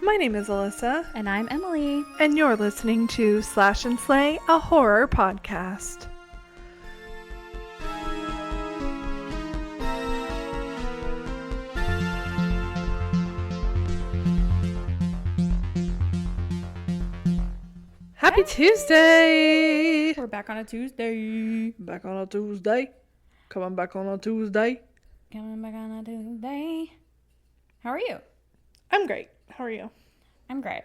My name is Alyssa. And I'm Emily. And you're listening to Slash and Slay, a horror podcast. Happy Tuesday! We're back on a Tuesday. Back on a Tuesday. Come on back on a Tuesday. Coming back on a Tuesday. How are you? I'm great. How are you? I'm great.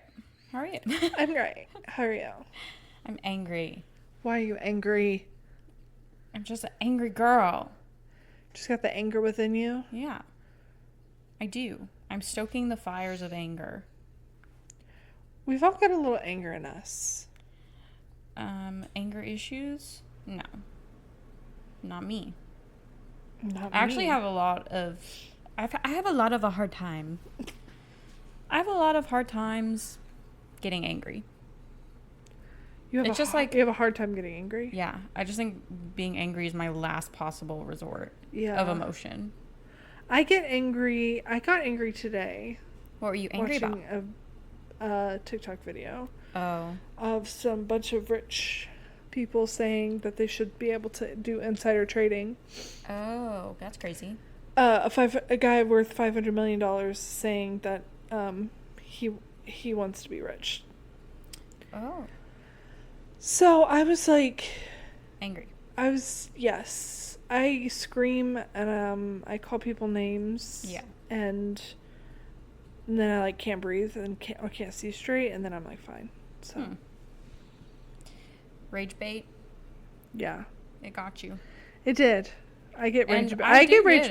How are you? I'm great. How are you? I'm angry. Why are you angry? I'm just an angry girl. Just got the anger within you? Yeah. I do. I'm stoking the fires of anger. We've all got a little anger in us. Anger issues? No. Not me. Not I actually me. have a lot of... I have a lot of a hard time. I have a lot of hard times getting angry. You have It's just like... You have a hard time getting angry? Yeah. I just think being angry is my last possible resort Yeah. of emotion. I get angry. I got angry today. What were you angry about? Watching a TikTok video Oh. of some bunch of rich people saying that they should be able to do insider trading. Oh, that's crazy. A guy worth $500 million saying that he wants to be rich. Oh. So I was like... Angry. Yes. I scream and I call people names. Yeah. And then I can't breathe and can't see straight, and then I'm fine. So Rage bait. Yeah. It got you. It did. I get rage baited. I I get rage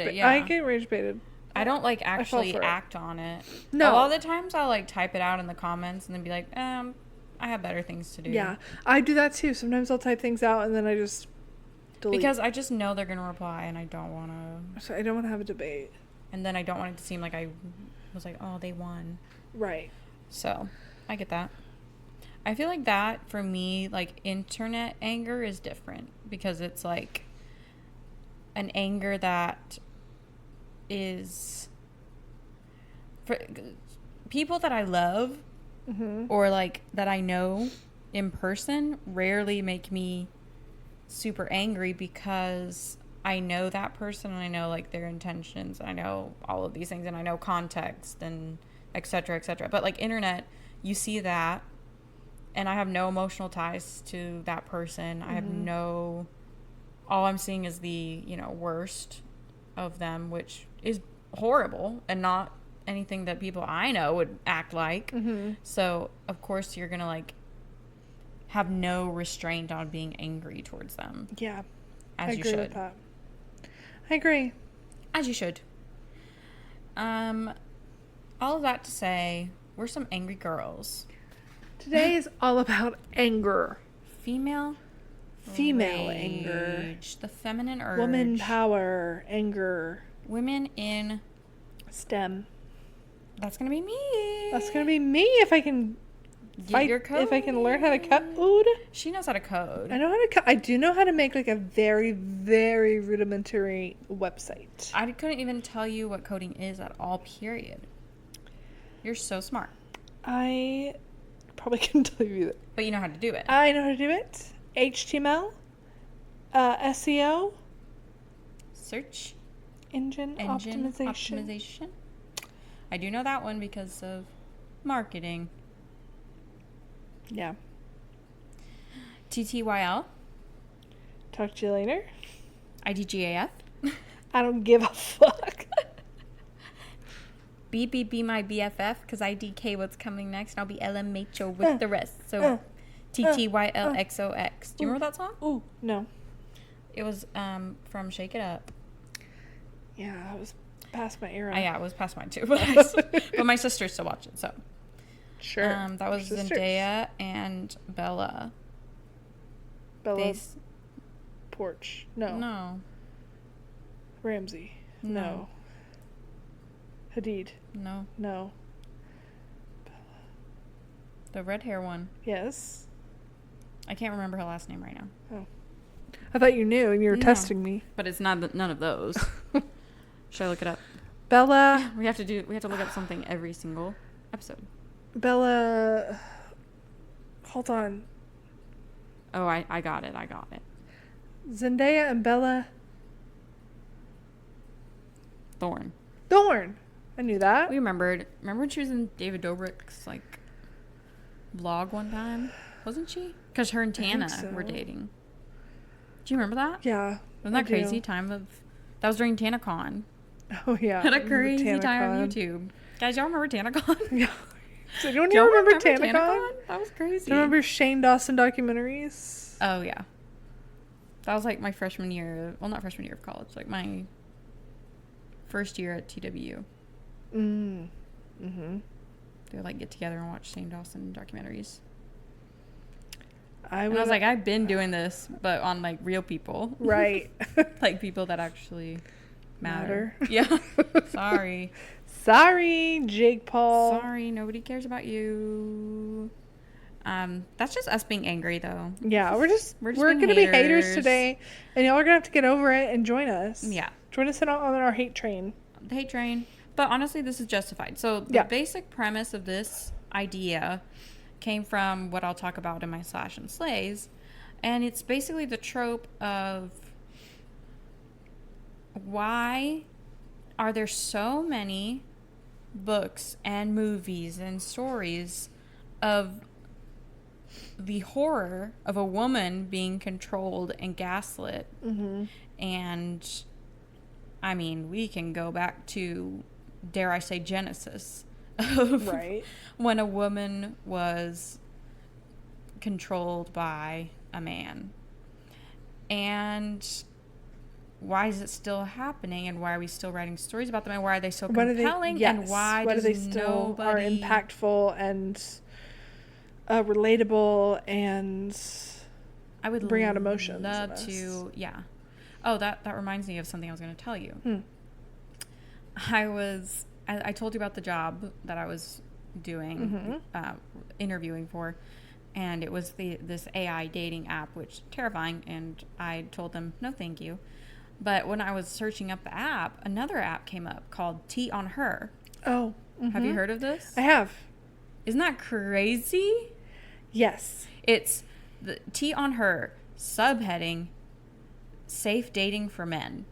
it. baited. I don't actually act on it. No. A lot of the times I'll type it out in the comments and then be like, I have better things to do. Yeah. I do that too. Sometimes I'll type things out and then I just delete. Because I just know they're going to reply and I don't want to. So I don't want to have a debate. And then I don't want it to seem like I was like, oh, they won. Right. So I get that. I feel like that for me, internet anger is different because it's an anger that is for people that I love or that I know in person rarely make me super angry because I know that person and I know their intentions. I know all of these things and I know context and et cetera, et cetera. But internet, you see that and I have no emotional ties to that person. I have all I'm seeing is the, worst of them, which is horrible and not anything that people I know would act like. So, of course, you're going to, have no restraint on being angry towards them. Yeah. As you agree should. With that. I agree. As you should. All of that to say, we're some angry girls. Today is all about anger. Female anger. The feminine urge. Woman power. Anger. Women in STEM. That's going to be me. That's going to be me if I can Get your code. If I can learn how to code. She knows how to code. I know how to code. I do know how to make a very, very rudimentary website. I couldn't even tell you what coding is at all, period. You're so smart. I probably couldn't tell you either. But you know how to do it. I know how to do it. HTML, SEO, search engine optimization. I do know that one because of marketing. Yeah. TTYL. Talk to you later. IDGAF. I don't give a fuck. BBB my BFF because IDK what's coming next and I'll be LMHO with the rest. So TTYLXOX. Do you remember that song? Ooh, no. It was from Shake It Up. Yeah, it was past my era. Yeah, it was past mine too. But my sister still watched it, so. Sure. That was Zendaya and Bella. Porch. No. No. Ramsey. No. Hadid. No. No. The red hair one. Yes. I can't remember her last name right now. Oh. I thought you knew and you were testing me. But it's not none of those. Should I look it up? Bella. We have to look up something every single episode. Bella. Hold on. Oh, I got it. Zendaya and Bella Thorne. Thorne. I knew that. We remembered. Remember when she was in David Dobrik's like vlog one time? Wasn't she? Because her and Tana were dating. Do you remember that? Yeah. Wasn't that crazy time of... That was during TanaCon. Oh, yeah. Had a crazy time on YouTube. Guys, y'all remember TanaCon? Yeah. So anyone here remember TanaCon? That was crazy. Do you remember Shane Dawson documentaries? Oh, yeah. That was like my freshman year. Well, not freshman year of college. Like my first year at TWU. Mm-hmm. They would like get together and watch Shane Dawson documentaries. I was like, I've been doing this, but on like real people. Right. Like people that actually matter. Matter. Yeah. Sorry, Jake Paul. Sorry, nobody cares about you. That's just us being angry though. Yeah, we're gonna be haters today, and y'all are gonna have to get over it and join us. Yeah. Join us on our hate train. The hate train. But honestly, this is justified. So the basic premise of this idea came from what I'll talk about in my Slash and Slays. And it's basically the trope of why are there so many books and movies and stories of the horror of a woman being controlled and gaslit. Mm-hmm. And I mean, we can go back to, dare I say, Genesis. Right. When a woman was controlled by a man. And why is it still happening, and why are we still writing stories about them, and why are they so compelling, and why do they still are impactful and relatable, and I would bring out emotions. Love to, yeah. Oh, that reminds me of something I was going to tell you. I told you about the job that I was doing, interviewing for, and it was this AI dating app, which terrifying, and I told them, no thank you. But when I was searching up the app, another app came up called Tea on Her. Oh. Mm-hmm. Have you heard of this? I have. Isn't that crazy? Yes. It's the Tea on Her, subheading, safe dating for men.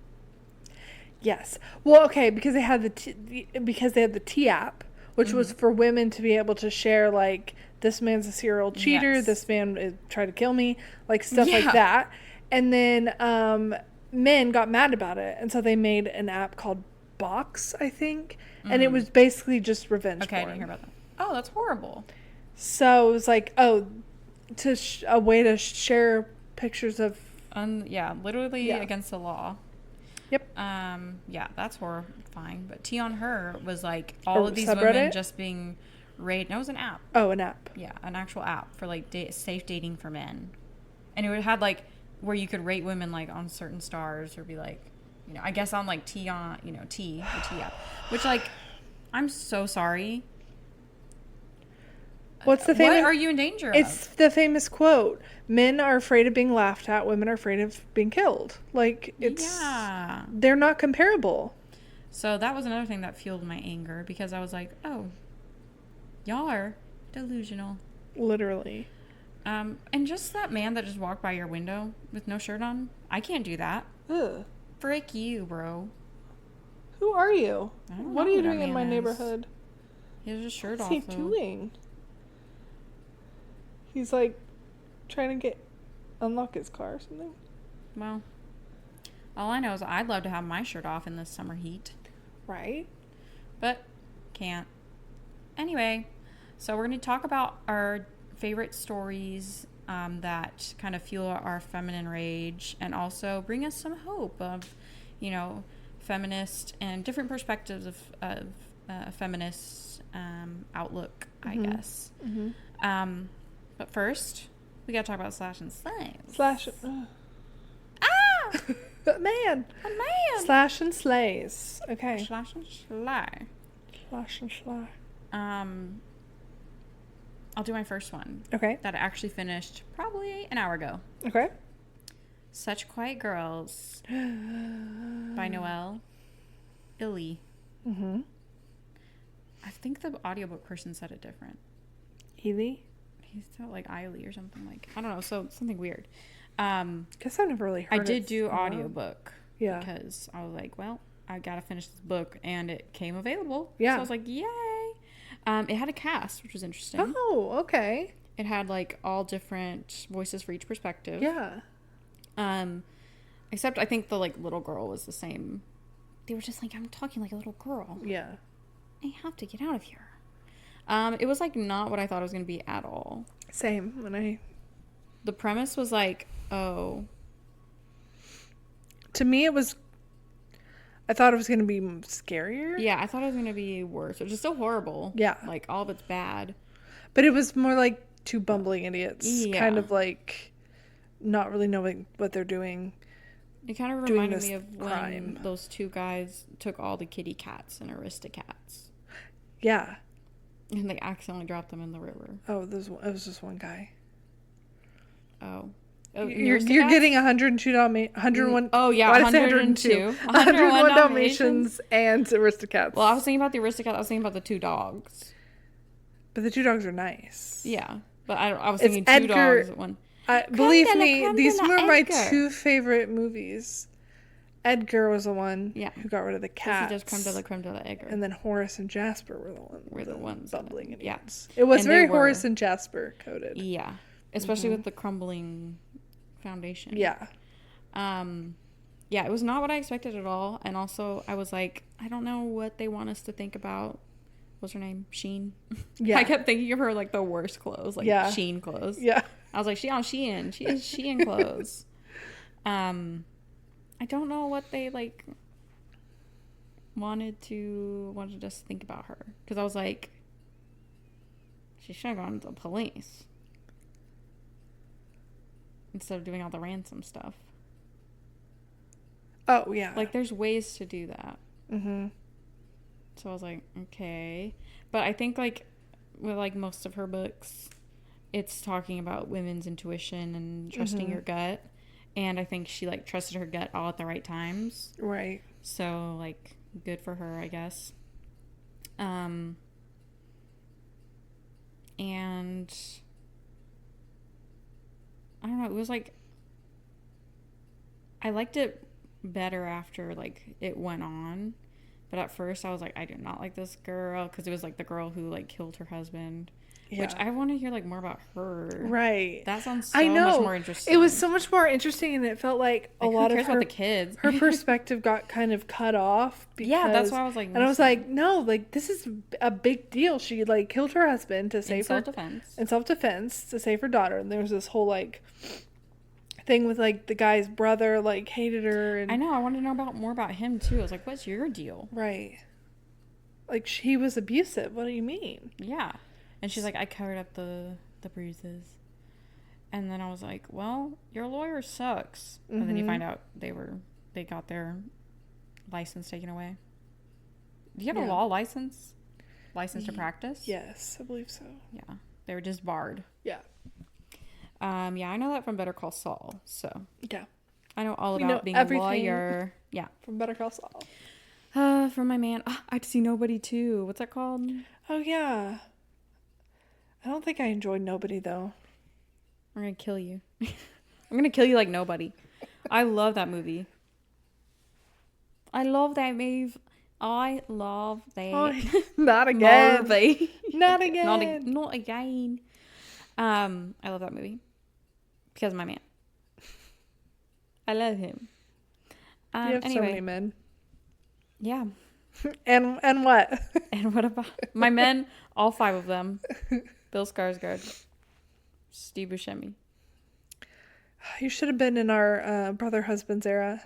Yes. Well, okay, because they had the T app, which was for women to be able to share, like, this man's a serial cheater, this man tried to kill me, like stuff like that. And then men got mad about it, and so they made an app called Box, I think, and it was basically just revenge porn. I didn't hear about that. Oh, that's horrible. So it was like, a way to share pictures of... literally against the law. Yep. Yeah, that's horrifying. But Tea on Her was like all of these subreddit? women just being rated. No, it was an app. Oh, an app. Yeah, an actual app for like safe dating for men. And it had like where you could rate women like on certain stars, or be like, I guess on like the T app. Which, like, I'm so sorry. What's the famous... What are you in danger of? It's the famous quote. Men are afraid of being laughed at. Women are afraid of being killed. Like, it's... Yeah. They're not comparable. So that was another thing that fueled my anger, because I was like, oh, y'all are delusional. Literally. And just that man that just walked by your window with no shirt on. I can't do that. Ugh. Frick you, bro. Who are you? What are you doing in my is. neighborhood? He has his shirt off. What's he doing? He's like trying to unlock his car or something. Well, all I know is I'd love to have my shirt off in this summer heat. Right. But can't. Anyway, so we're going to talk about our favorite stories that kind of fuel our feminine rage, and also bring us some hope of, feminist and different perspectives of feminist outlook, I guess. Mm-hmm. But first, we got to talk about Slash and Slay. Man. A man. Slash and Slays. Okay. Slash and Slay. Slash and Slay. I'll do my first one. Okay. That I actually finished probably an hour ago. Okay. Such Quiet Girls by Noelle Illy. Mm-hmm. I think the audiobook person said it different. Ely? He said like Eiley or something like, I don't know, so something weird. Guess I've never really heard I did it. do audiobook. Yeah. Because I was like, well, I gotta finish this book, and it came available. Yeah. So I was like, yay. It had a cast, which was interesting. Oh, okay. It had like all different voices for each perspective. Yeah. Except I think the like little girl was the same. They were just like, I'm talking like a little girl. Yeah. I have to get out of here. It was like not what I thought it was going to be at all. Same. The premise was like, oh. To me, I thought it was going to be scarier. Yeah, I thought it was going to be worse, which is still horrible. Yeah. Like, all of it's bad. But it was more like two bumbling idiots. Yeah. Kind of like not really knowing what they're doing. It kind of reminded me of when those two guys took all the kitty cats and Aristocats. Yeah. And they accidentally dropped them in the river. Oh, it was just one guy. Oh. You're getting 101. Oh, yeah, 102. 101 Dalmatians and Aristocats. Well, I was thinking about the Aristocats. I was thinking about the two dogs. But the two dogs are nice. Yeah. But I was thinking it's two Edgar, dogs. One. Believe me, these were my two favorite movies. Edgar was the one who got rid of the cats. Just creme de la Edgar. And then Horace and Jasper were the ones bumbling idiots. Yeah. It was very Horace and Jasper coded. Yeah. Especially with the crumbling foundation. Yeah. Yeah, it was not what I expected at all. And also, I was like, I don't know what they want us to think about. What's her name? Sheen. Yeah. I kept thinking of her like the worst clothes, like Sheen clothes. Yeah. I was like, she on Shein. She is Shein clothes. I don't know what they like wanted us to think about her, because I was like, she should have gone to the police instead of doing all the ransom stuff. Oh yeah. Like, there's ways to do that. Mm-hmm. So I was like, okay. But I think, like, with, like, most of her books, it's talking about women's intuition and trusting your gut. And I think she, like, trusted her gut all at the right times. Right. So, like, good for her, I guess. And I don't know. It was, like, I liked it better after, like, it went on. But at first I was like, I do not like this girl, because it was like the girl who like killed her husband. Yeah. Which I want to hear like more about her. Right. That sounds so much more interesting. It was so much more interesting, and it felt like a lot of about the kids. Her perspective got kind of cut off. Yeah, that's why I was like, and I was like, no, like this is a big deal. She like killed her husband to save her in self-defense to save her daughter, and there was this whole like thing with like the guy's brother like hated her, and I know, I wanted to know more about him too. I was like, what's your deal? Right. Like, he was abusive. What do you mean? Yeah. And she's like, I covered up the bruises. And then I was like, well, your lawyer sucks. Mm-hmm. And then you find out they got their license taken away. Do you have a law license? License to practice? Yes, I believe so. Yeah. They were just barred. Yeah. Yeah, I know that from Better Call Saul. So yeah, I know all about being a lawyer. Yeah, from Better Call Saul. From my man. Oh, I'd See Nobody too. What's that called? Oh yeah. I don't think I enjoyed Nobody though. I'm gonna kill you. I'm gonna kill you like nobody. I love that movie. I love that move. I love that. Oh, not again. Not again. Not again. I love that movie because of my man. I love him. You have so many men. Yeah. And what? And what about my men? All 5 of them. Bill Skarsgård, Steve Buscemi. You should have been in our brother husbands era.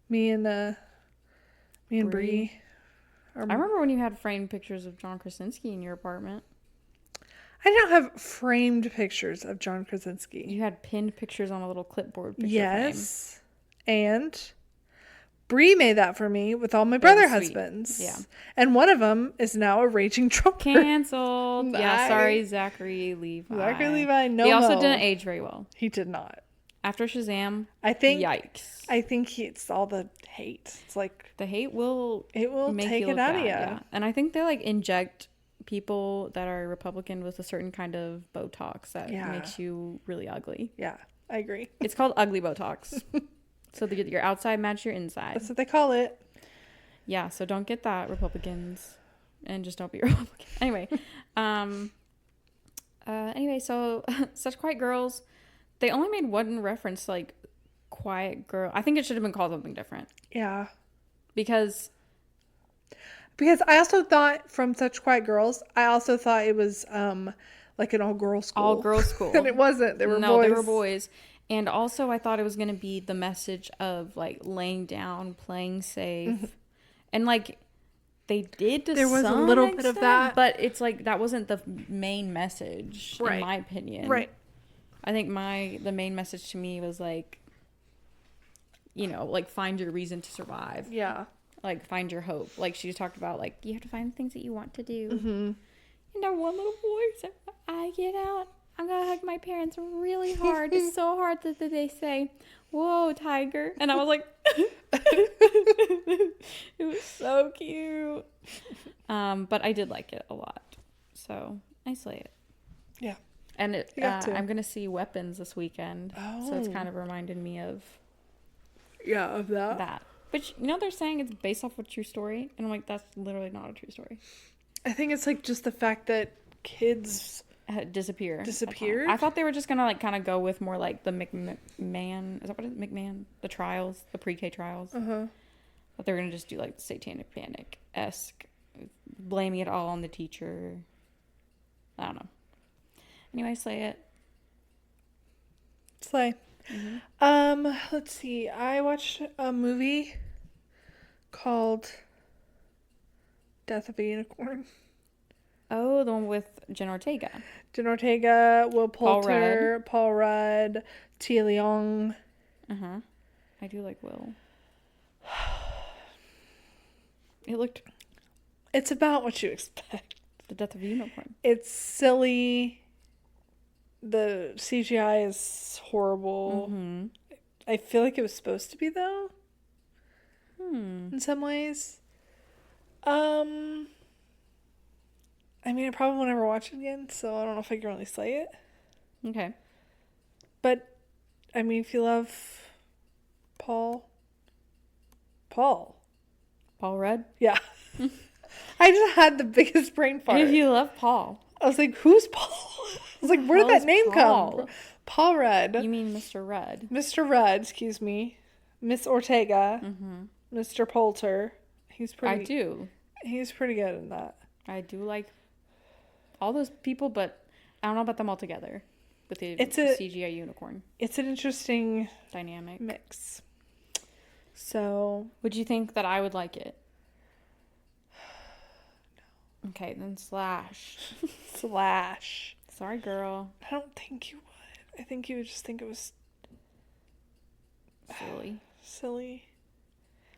Me and Bree. I remember when you had framed pictures of John Krasinski in your apartment. I don't have framed pictures of John Krasinski. You had pinned pictures on a little clipboard picture yes. Frame. And Bree made that for me with all my brother husbands. Yeah. And one of them is now a raging Trumper. Canceled. Yeah, sorry, Zachary Levi. Zachary Levi, no. He also didn't age very well. He did not. After Shazam, I think. Yikes! I think it's all the hate. It's like the hate will make take you it look out bad, of you. yeah. And I think they like inject people that are Republican with a certain kind of Botox that makes you really ugly. Yeah, I agree. It's called ugly Botox. So they get your outside match your inside. That's what they call it. Yeah, so don't get that, Republicans, and just don't be Republican. Anyway, so Such Quiet Girls, they only made one reference, like quiet girl. I think it should have been called something different. Yeah, because I also thought from Such Quiet Girls, I also thought it was like an all-girls school. And it wasn't. They were boys. They were boys. And also I thought it was going to be the message of like laying down, playing safe. And like they did to there was some a little extent, bit of that, but it's like that wasn't the main message in my opinion. Right. I think the main message to me was like, you know, like find your reason to survive. Yeah. Like find your hope. Like she talked about like you have to find things that you want to do. Mm-hmm. And our one little boy said, I get out, I'm gonna hug my parents really hard. It's so hard that they say, whoa, tiger. And I was like, it was so cute. But I did like it a lot. So I slay it. Yeah. And I'm gonna see Weapons this weekend. Oh. So it's kind of reminded me of that. But you know they're saying it's based off a true story, and I'm like, that's literally not a true story. I think it's like just the fact that kids disappeared. I thought they were just gonna like kind of go with more like the McMahon. Is that what it is? McMahon? The trials, the pre-K trials. But they're gonna just do like Satanic Panic-esque, blaming it all on the teacher. I don't know. Anyway, slay it. Slay. Let's see. I watched a movie called Death of a Unicorn. Oh, the one with Jen Ortega. Will Poulter, Paul Rudd, Tia Leong. I do like Will. It's about what you expect. The Death of a Unicorn. It's silly. The CGI is horrible. I feel like it was supposed to be, though. In some ways. I mean, I probably won't ever watch it again, so I don't know if I can really slay it. Okay. But, I mean, if you love Paul Rudd? Yeah. I just had the biggest brain fart. If you love Paul. I was like, who's Paul? I was like, where did that name come from? Paul Rudd. You mean Mr. Rudd. Mr. Rudd, excuse me. Miss Ortega. Mr. Poulter. He's pretty... I do. He's pretty good in that. I do like all those people, but I don't know about them all together. With the CGI unicorn. It's an interesting... dynamic. Mix. So... Would you think that I would like it? No. Okay, then Slash. Slash. Sorry, girl. I don't think you would. I think you would just think it was... silly.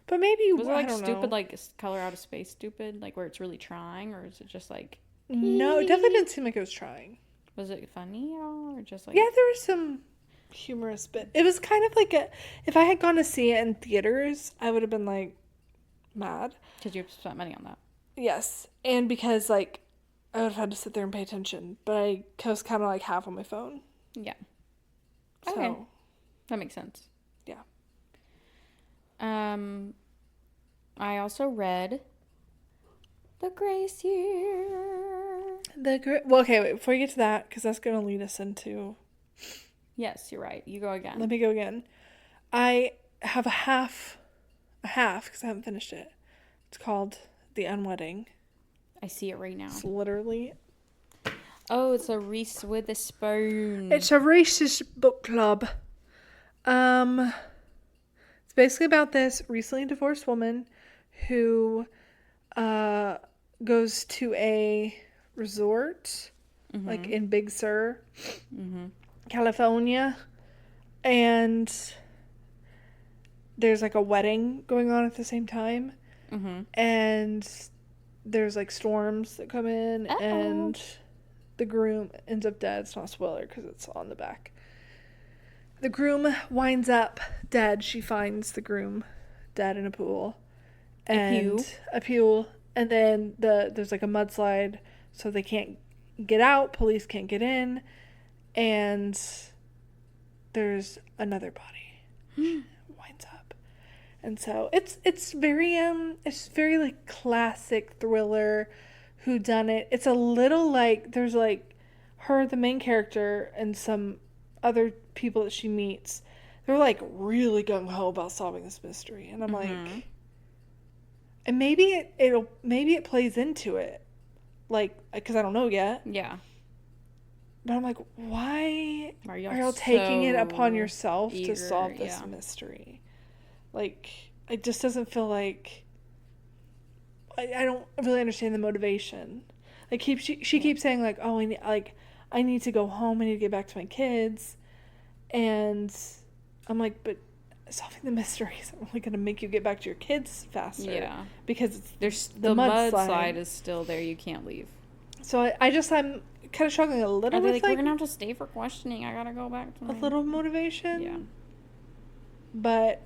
But maybe you... Was it like stupid, like Color Out of Space stupid? Like where it's really trying? Or is it just like... No, it definitely didn't seem like it was trying. Was it funny at all? Or just like... Yeah, there was some humorous bit. It was kind of like a... If I had gone to see it in theaters, I would have been like mad. Because you spent money on that. Yes. And because like I would have had to sit there and pay attention. But I was kind of like half on my phone. Yeah. Okay. So, that makes sense. Yeah. I also read The Grace Year. Well, okay, wait, before you get to that, because that's going to lead us into... Yes, you're right. You go again. Let me go again. I have a half, because I haven't finished it. It's called The Unwedding. I see it right now. It's literally... Oh, it's a Reese Witherspoon. It's a Reese's book club. It's basically about this recently divorced woman who goes to a resort, like in Big Sur, California, and there's like a wedding going on at the same time, and there's like storms that come in, and the groom ends up dead. It's not a spoiler because it's on the back. The groom winds up dead. She finds the groom dead in a pool. And a pool. And then there's like a mudslide, so they can't get out. Police can't get in. And there's another body. Winds up. And so it's very like classic thriller whodunit. It's a little like there's like her, the main character, and some other people that she meets. They're like really gung-ho about solving this mystery. And I'm like, and maybe it plays into it, like, because I don't know yet. Yeah. But I'm like, why are y'all taking it upon yourself to solve this mystery? Like, it just doesn't feel like... I don't really understand the motivation. Like, she keeps saying, like, oh, I need to go home. I need to get back to my kids. And I'm like, but solving the mystery isn't really going to make you get back to your kids faster. Yeah. Because the mudslide is still there. You can't leave. So I'm kind of struggling a little with, like, we're going to have to stay for questioning. I got to go back to a little motivation. Yeah. But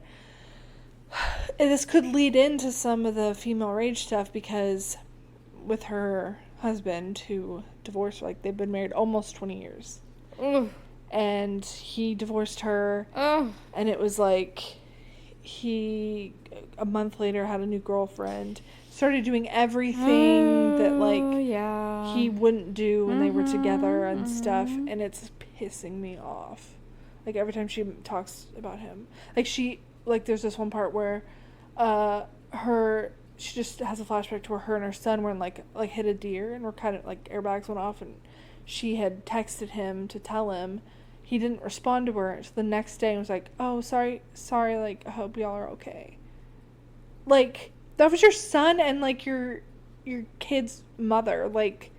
this could lead into some of the female rage stuff, because with her husband, who divorced, like, they've been married almost 20 years. Ugh. And he divorced her. Ugh. And it was like he, a month later, had a new girlfriend. Started doing everything that, like, he wouldn't do when they were together and stuff. And it's pissing me off. Like, every time she talks about him. Like, there's this one part where she just has a flashback to where her and her son were in, like hit a deer, and were kind of, like, airbags went off, and she had texted him to tell him. He didn't respond to her. So the next day, I was like, oh, sorry, like, I hope y'all are okay. Like, that was your son and, like, your kid's mother. Like,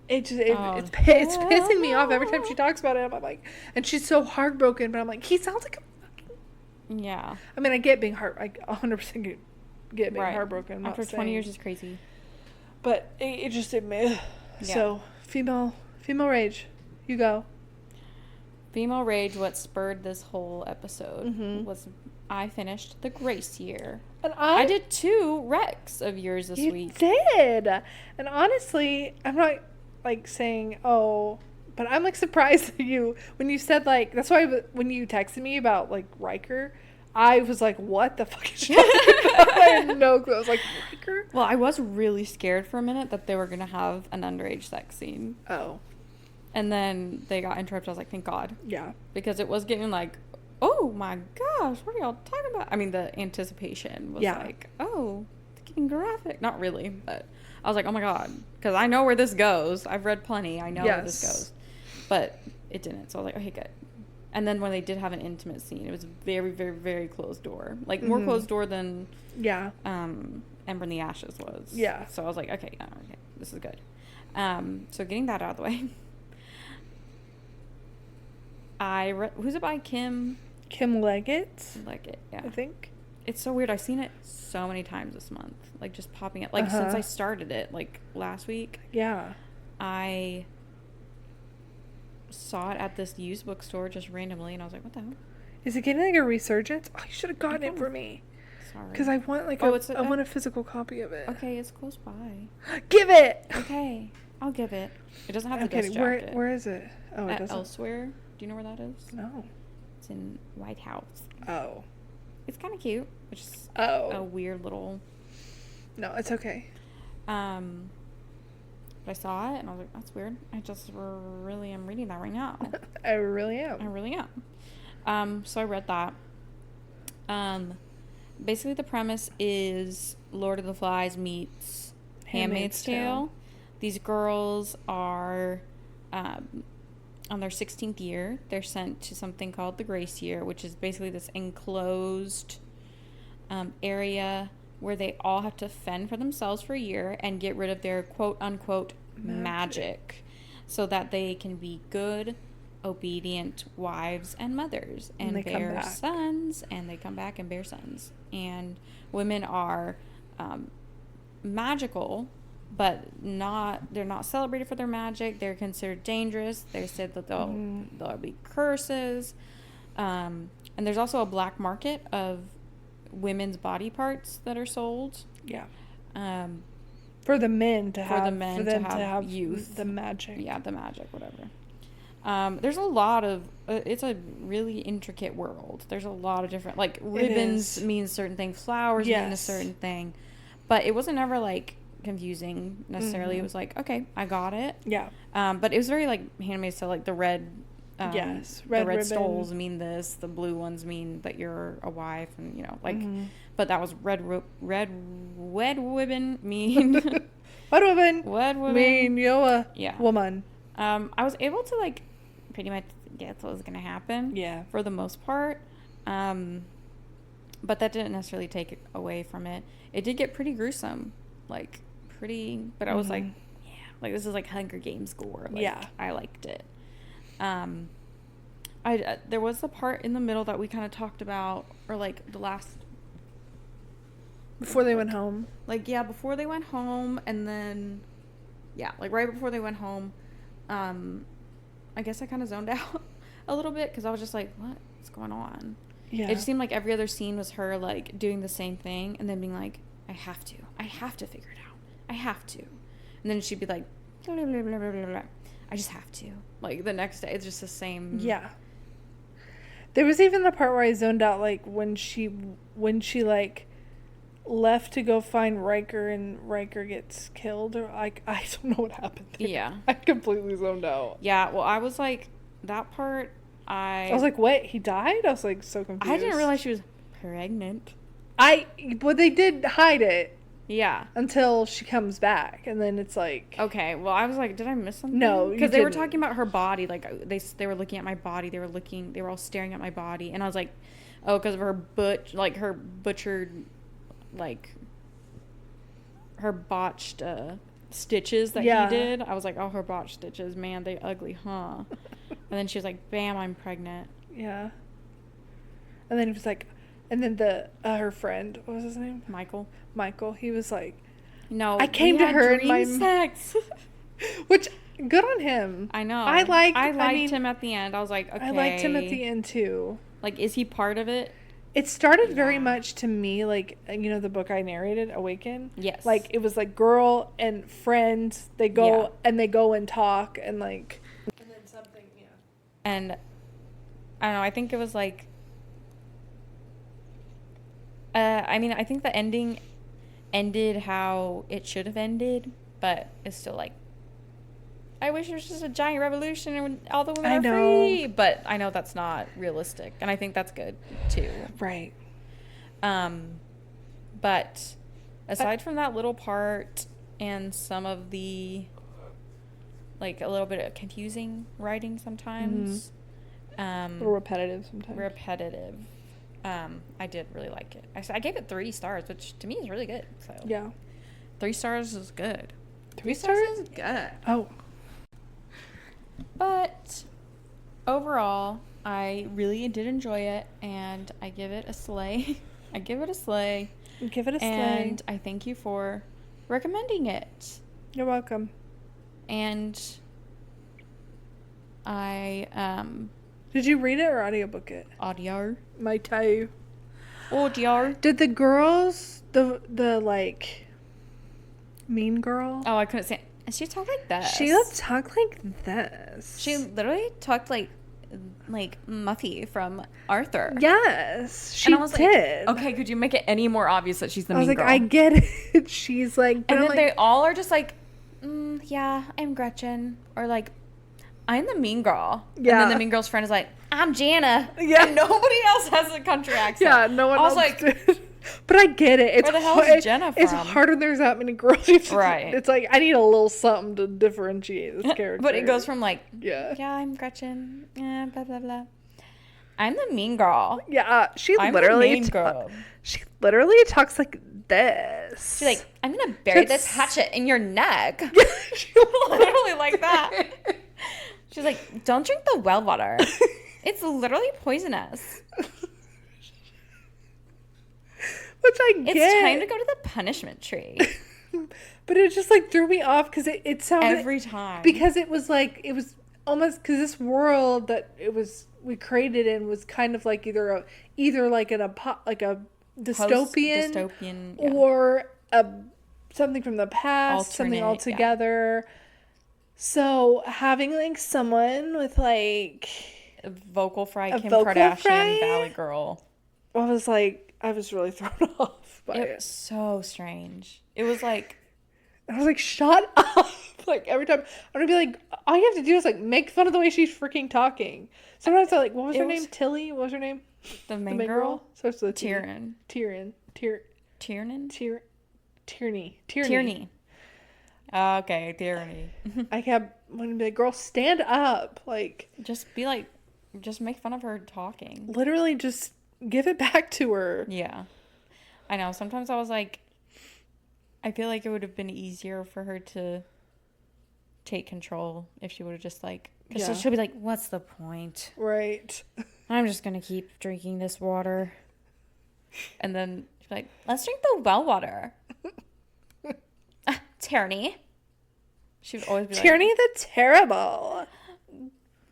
it's pissing me off every time she talks about it. I'm like, and she's so heartbroken, but I'm like, he sounds like a fucking... Yeah. I mean, I get being I 100% get being heartbroken. After 20 years is crazy. But it just... So, female rage. You go. Female rage, what spurred this whole episode was I finished The Grace Year. And I did 2 recs of yours this week. You did. And honestly, I'm not, like, saying, oh, but I'm, like, surprised at you when you said, like, that's why when you texted me about, like, Riker, I was like, what the fuck is she talking about? I had no clue. I was like, Riker? Well, I was really scared for a minute that they were going to have an underage sex scene. Oh. And then they got interrupted. I was like, thank God. Yeah. Because it was getting like, oh my gosh, what are y'all talking about? I mean, the anticipation was like, oh, it's getting graphic. Not really, but I was like, oh my God. Because I know where this goes. I've read plenty. I know where this goes. But it didn't. So I was like, okay, good. And then when they did have an intimate scene, it was very, very, very closed door. Like, more closed door than Ember in the Ashes was. Yeah. So I was like, okay, this is good. So getting that out of the way. Who's it by? Kim Leggett, yeah. I think. It's so weird. I've seen it so many times this month. Like, just popping up. Like, since I started it, like, last week. Yeah. I saw it at this used bookstore just randomly, and I was like, what the hell? Is it getting, like, a resurgence? Oh, you should have gotten it for me. Sorry. Because I want, like, I want a physical copy of it. Okay, it's close by. Give it! Okay, I'll give it. It doesn't have the dust jacket. Where is it? Oh, it doesn't. Elsewhere. Do you know where that is? No. It's in White House. Oh. It's kind of cute. It's just a weird little... No, it's okay. But I saw it, and I was like, that's weird. I just really am reading that right now. I really am. So I read that. Basically, the premise is Lord of the Flies meets Handmaid's Tale. These girls are... on their 16th year, they're sent to something called the Grace Year, which is basically this enclosed area where they all have to fend for themselves for a year and get rid of their quote-unquote magic so that they can be good, obedient wives and mothers and bear sons, and they come back and bear sons. And women are magical, but they're not celebrated for their magic. They're considered dangerous. They said that there'll be curses. And there's also a black market of women's body parts that are sold. Yeah. For the men to have youth, the magic. Yeah, the magic, whatever. There's a lot of it's a really intricate world. There's a lot of different, like, ribbons mean a certain thing, flowers mean a certain thing, but it wasn't ever like confusing necessarily. It was like, okay, I got it. Yeah. But it was very like handmade, so like the red red stoles mean this, the blue ones mean that you're a wife, and like but that was red women mean wed women mean you're a woman. I was able to like pretty much guess what was gonna happen for the most part, but that didn't necessarily take it away from it. It did get pretty gruesome, but I was like, like this is like Hunger Games gore. I liked it. There was the part in the middle that we kind of talked about, or like the last before they went home. Before they went home, and then like right before they went home, I guess I kind of zoned out a little bit because I was just like, what's going on? Yeah. It just seemed like every other scene was her like doing the same thing and then being like, I have to figure it out. I have to. And then she'd be like, blah, blah, blah, blah, blah, blah. I just have to. Like the next day, it's just the same. Yeah. There was even the part where I zoned out, like when she like left to go find Riker and Riker gets killed, or like I don't know what happened there. Yeah. I completely zoned out. Yeah, well I was like, that part I was like, what, he died? I was like so confused. I didn't realize she was pregnant. But they did hide it. Yeah. Until she comes back, and then it's like, okay, well I was like, did I miss something? No, because they were talking about her body, like they were looking at my body, they were all staring at my body, and I was like, oh, because of her butchered, like her botched stitches that he did. I was like, oh, her botched stitches, man, they ugly, huh? And then she was like, bam, I'm pregnant. Yeah. And then it was like, and then the her friend, what was his name? Michael. He was like, no, I came to her in my sex. Which, good on him. I know. I liked him at the end. I was like, okay. I liked him at the end too. Like, is he part of it? It started very much to me like, the book I narrated, Awaken. Yes. Like, it was like girl and friend. They go and talk and like, and then something. And I don't know. I think it was like. I think the ending ended how it should have ended, but it's still like, I wish there was just a giant revolution and all the women are free. But I know that's not realistic, and I think that's good too. Right. But aside from that little part and some of the, like, a little bit of confusing writing sometimes, a little repetitive sometimes. I did really like it. I gave it 3 stars, which to me is really good. So yeah, 3 stars is good. 3 stars is good. Oh, but overall, I really did enjoy it, and I give it a slay. Give it a slay. And I thank you for recommending it. You're welcome. And I did you read it or audiobook it? Audio. My toe. Audio. Did the girls, the like, mean girl? Oh, I couldn't say. She talked like this. She would talk like this. She literally talked like Muffy from Arthur. Yes, she and I was did. Like, okay, could you make it any more obvious that she's the mean girl? I get it. She's like, and then they all are just like, yeah, I'm Gretchen, or like, I'm the mean girl. Yeah. And then the mean girl's friend is like, I'm Jana. Yeah. And nobody else has a country accent. Yeah, no one else did. But I get it. Where the hell is Jenna from? It's hard when there's that many girls. Right. It's like, I need a little something to differentiate this character. But it goes from like, yeah, I'm Gretchen. Yeah, blah, blah, blah. I'm the mean girl. Yeah, she literally talks like this. She's like, I'm going to bury this hatchet in your neck. She's literally like that. She's like, don't drink the well water. It's literally poisonous. Which I get. It's time to go to the punishment tree. But it just like threw me off because it sounded Every time. because it was almost because this world that we created in was kind of like either like like a dystopian yeah. or something from the past, something altogether. Yeah. So having like someone with like a vocal fry Kim Kardashian Valley Girl, I was really thrown off by it. It was so strange. It was like, I was like, shut up. Like every time I'm gonna be like, all you have to do is like make fun of the way she's freaking talking. Sometimes I like, what was her name? Tilly? What was her name? The main girl? Starts with Tierney. Tierney. Okay, Tierney. I kept wanting to be like, girl, stand up. Like, just make fun of her talking. Literally just give it back to her. Yeah. I know. Sometimes I was like, I feel like it would have been easier for her to take control if she would have just like, because she'll be like, what's the point? Right. I'm just going to keep drinking this water. And then she's like, let's drink the well water. Tierney. She would always be Tierney the Terrible.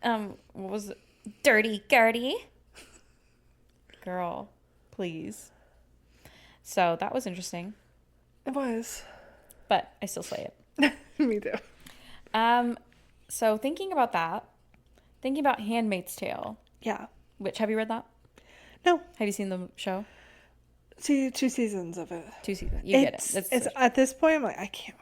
What was it? Dirty Gertie. Girl, please. So that was interesting. It was. But I still say it. Me too. So thinking about Handmaid's Tale. Yeah. Which, have you read that? No. Have you seen the show? See, 2 seasons of it. 2 seasons. You get it. It's at this point, I'm like, I can't.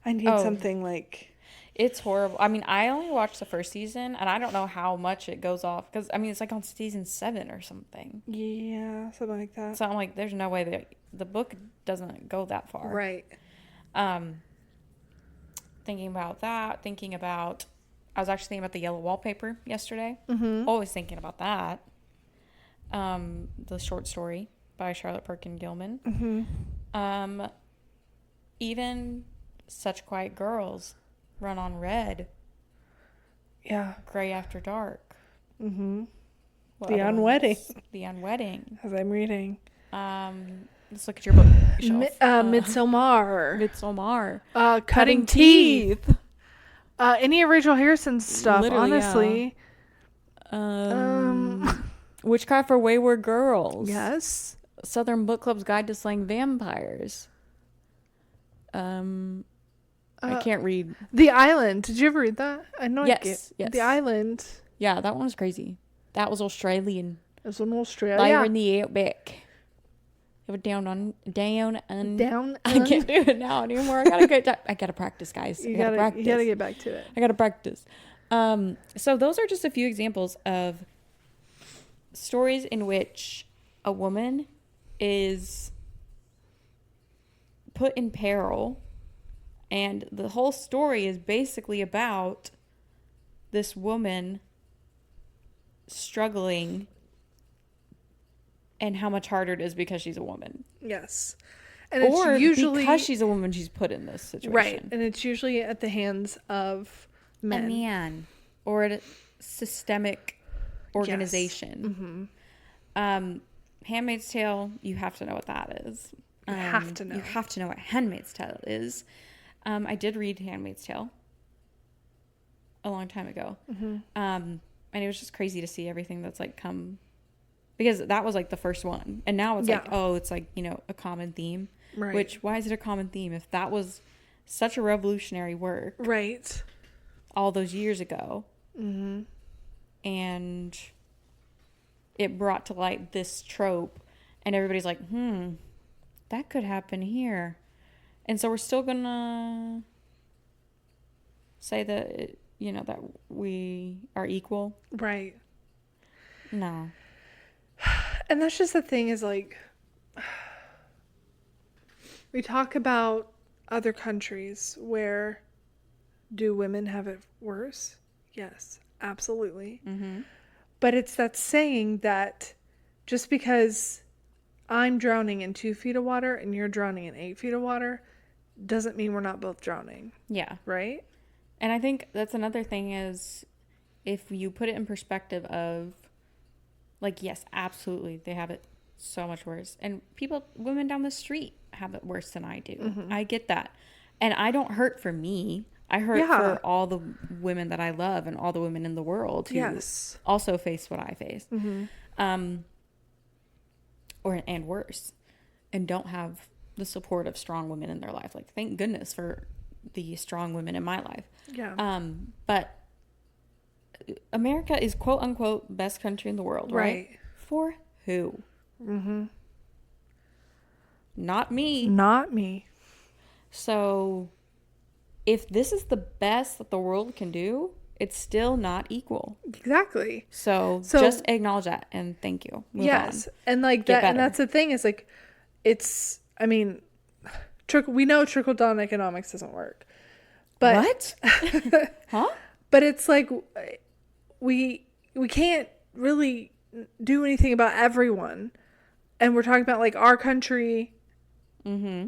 I need something like... It's horrible. I mean, I only watched the first season, and I don't know how much it goes off. Because, I mean, it's like on season 7 or something. Yeah, something like that. So I'm like, there's no way that the book doesn't go that far. Right. Thinking about that. I was actually thinking about the yellow wallpaper yesterday. Mm-hmm. Always thinking about that. The short story by Charlotte Perkin Gilman. Mm-hmm. Even Such Quiet Girls, Run on Red. Yeah. Gray After Dark. Mm-hmm. The Unwedding. The Unwedding. As I'm reading. Let's look at your book shelf. Midsommar. Cutting Teeth. Any of Rachel Harrison's stuff, literally, honestly. Yeah. Witchcraft for Wayward Girls. Yes. Southern Book Club's Guide to Slaying Vampires. I can't read. The Island. Did you ever read that? I know. Yes. The Island. Yeah, that one was crazy. That was Australian. It was in Australia. They were in the outback. It was down. I can't do it now anymore. I gotta practice, guys. You gotta get back to it. I gotta practice. So those are just a few examples of stories in which a woman is put in peril, and the whole story is basically about this woman struggling and how much harder it is because she's a woman. Yes. And it's usually because she's a woman, she's put in this situation. Right. And it's usually at the hands of men. A man. Or a systemic organization. Yes. Mm-hmm. Handmaid's Tale, you have to know what that is. You have to know. You have to know what Handmaid's Tale is. I did read Handmaid's Tale a long time ago. Mm-hmm. And it was just crazy to see everything that's like come, because that was like the first one. And now it's like, oh, it's like, you know, a common theme. Right. Which, why is it a common theme? If that was such a revolutionary work. Right. All those years ago. Mm-hmm. And it brought to light this trope. And everybody's like, that could happen here. And so we're still gonna say that, you know, that we are equal. Right. No. And that's just the thing is like, we talk about other countries where do women have it worse? Yes, absolutely. Mm-hmm. But it's that saying that just because I'm drowning in 2 feet of water and you're drowning in 8 feet of water doesn't mean we're not both drowning. Yeah. Right? And I think that's another thing is if you put it in perspective of like, yes, absolutely, they have it so much worse. And women down the street have it worse than I do. Mm-hmm. I get that. And I don't hurt for me. I hurt for all the women that I love and all the women in the world who also face what I face. Mm-hmm. And worse. And don't have the support of strong women in their life. Like, thank goodness for the strong women in my life. Yeah. But America is quote unquote best country in the world, right? For who? Mm-hmm. Not me. Not me. So if this is the best that the world can do, it's still not equal. Exactly. So just acknowledge that and thank you. Move on. And like that, and that's the thing is like, it's, I mean, we know trickle down economics doesn't work, but what? Huh? But it's like we can't really do anything about everyone, and we're talking about like our country. Mm-hmm.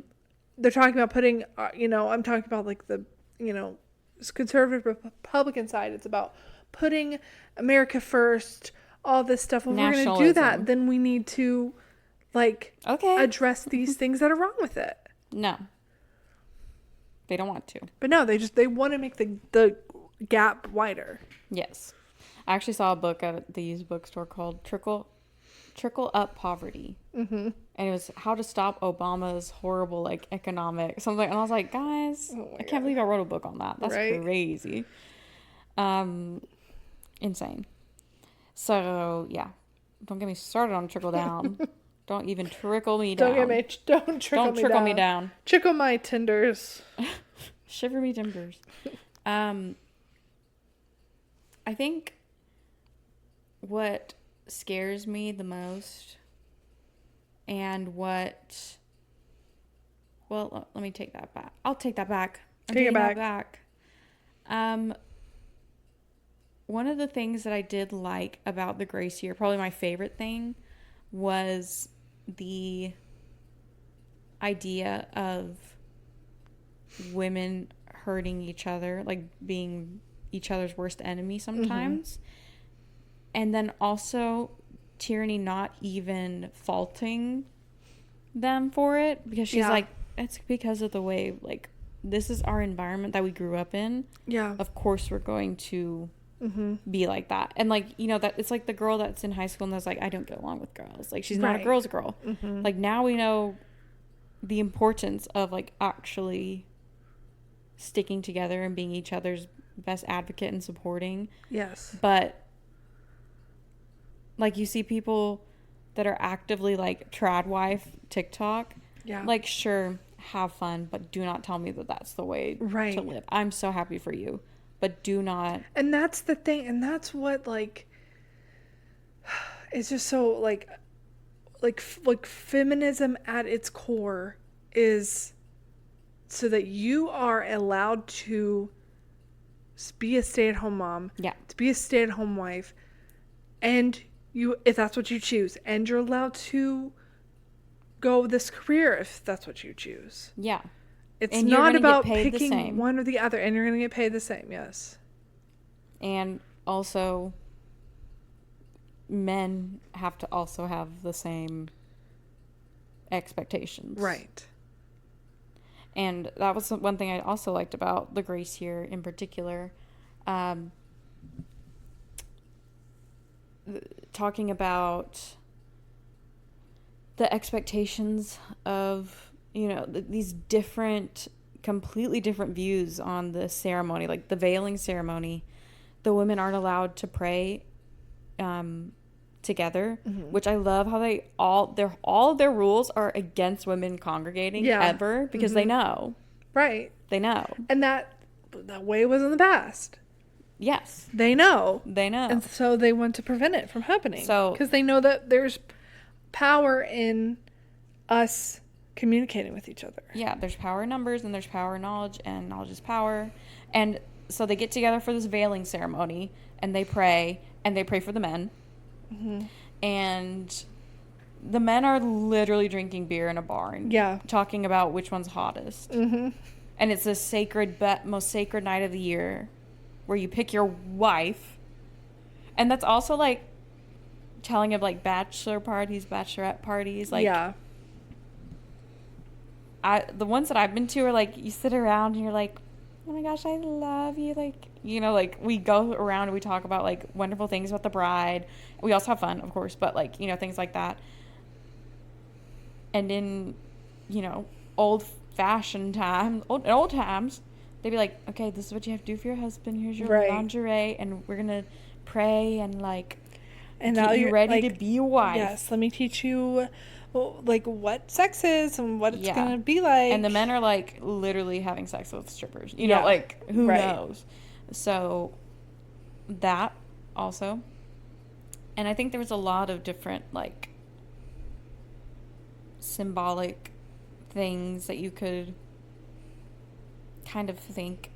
They're talking about putting, I'm talking about like the, conservative Republican side. It's about putting America first, all this stuff. Well, if we're going to do that, then we need to like address these things that are wrong with it. No. They don't want to. But no, they want to make the gap wider. Yes. I actually saw a book at the used bookstore called Trickle Up Poverty. Mm-hmm. And it was how to stop Obama's horrible like economic something. And I was like, guys, I can't believe I wrote a book on that. That's crazy. Insane. So yeah, don't get me started on trickle down. Don't even trickle me down. Don't trickle me down. Trickle my tenders. Shiver me timbers. I think what scares me the most and what... Well, let me take that back. I'll take that back. Take it back. One of the things that I did like about the Grace year, probably my favorite thing, was the idea of women hurting each other, like being each other's worst enemy sometimes. Mm-hmm. And then also Tyranny not even faulting them for it, because she's like, it's because of the way, like, this is our environment that we grew up in. Yeah. Of course we're going to be like that. And like, that it's like the girl that's in high school and that's like, I don't get along with girls. Like, she's not a girl's girl. Mm-hmm. Like, now we know the importance of like actually sticking together and being each other's best advocate and supporting. Yes. But like, you see people that are actively like trad wife TikTok. Yeah. Like, sure, have fun, but do not tell me that that's the way to live. I'm so happy for you, but do not. And that's the thing. And that's what, like, it's just so like feminism at its core is so that you are allowed to be a stay-at-home mom. Yeah. To be a stay-at-home wife. And you, if that's what you choose, and you're allowed to go this career if that's what you choose. Yeah. It's and not about picking one or the other, and you're going to get paid the same, yes. And also, men have to also have the same expectations. Right. And that was one thing I also liked about the Grace here in particular. Talking about the expectations of, these completely different views on the ceremony, like the veiling ceremony. The women aren't allowed to pray together, which I love how all of their rules are against women congregating ever, because they know. Right. They know. And that way was in the past. Yes. They know. And so they want to prevent it from happening. So, because they know that there's power in us communicating with each other. Yeah, there's power in numbers, and there's power in knowledge, and knowledge is power. And so they get together for this veiling ceremony, and they pray for the men. Mm-hmm. And the men are literally drinking beer in a barn. Yeah. Talking about which one's hottest. Mm-hmm. And it's the most sacred night of the year, where you pick your wife. And that's also like telling of like bachelor parties, bachelorette parties, like yeah. The ones that I've been to are like you sit around and you're like, oh my gosh, I love you, like, you know, like we go around and we talk about like wonderful things about the bride. We also have fun, of course, but like, you know, things like that. And in, you know, old times, they'd be like, okay, this is what you have to do for your husband. Here's your lingerie, and we're gonna pray and like and get now you you're ready like, to be a wife. Yes, let me teach you, like, what sex is and what it's gonna be like. And the men are like literally having sex with strippers. You know, like who knows? So that also, and I think there was a lot of different like symbolic things that you could kind of think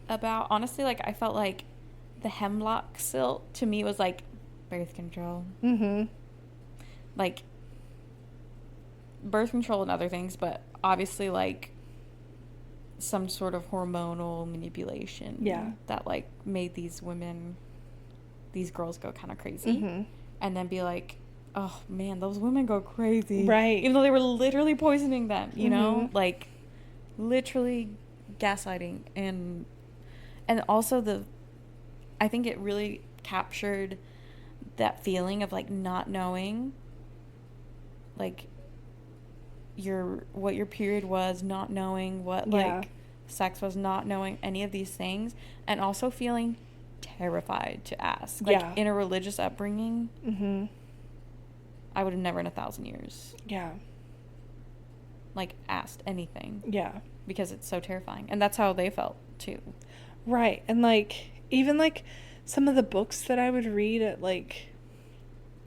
about. Honestly, like I felt like the hemlock silk to me was like birth control. Mm-hmm. Like birth control and other things, but obviously like some sort of hormonal manipulation. Yeah. That like made these girls go kind of crazy. Mm-hmm. And then be like, oh man, those women go crazy. Right. Even though they were literally poisoning them, you know? Mm-hmm. Like literally gaslighting. And also I think it really captured that feeling of like not knowing like what your period was, not knowing what like sex was, not knowing any of these things, and also feeling terrified to ask. Like in a religious upbringing, mm-hmm. I would have never in 1,000 years like asked anything. Yeah. Because it's so terrifying. And that's how they felt too. Right. And like even like some of the books that I would read at like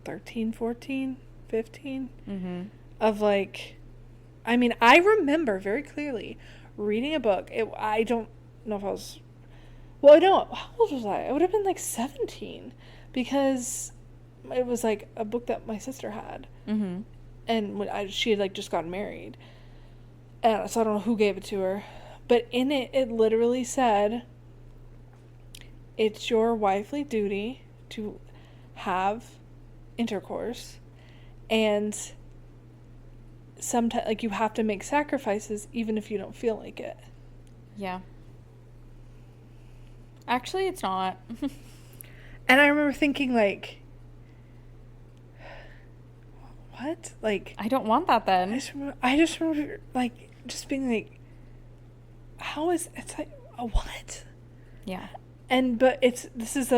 13, 14, 15 mm-hmm. of like, I mean, I remember very clearly reading a book. I don't know if I was, well, I don't, how old was I? I would have been like 17 because it was like a book that my sister had. Mm-hmm. And when she had like just gotten married. And so I don't know who gave it to her. But in it, it literally said, it's your wifely duty to have intercourse, and sometimes like you have to make sacrifices even if you don't feel like it. Yeah. Actually, it's not. And I remember thinking like, what? Like, I don't want that then. I just remember like just being like, how is it's like a what? Yeah. And but this is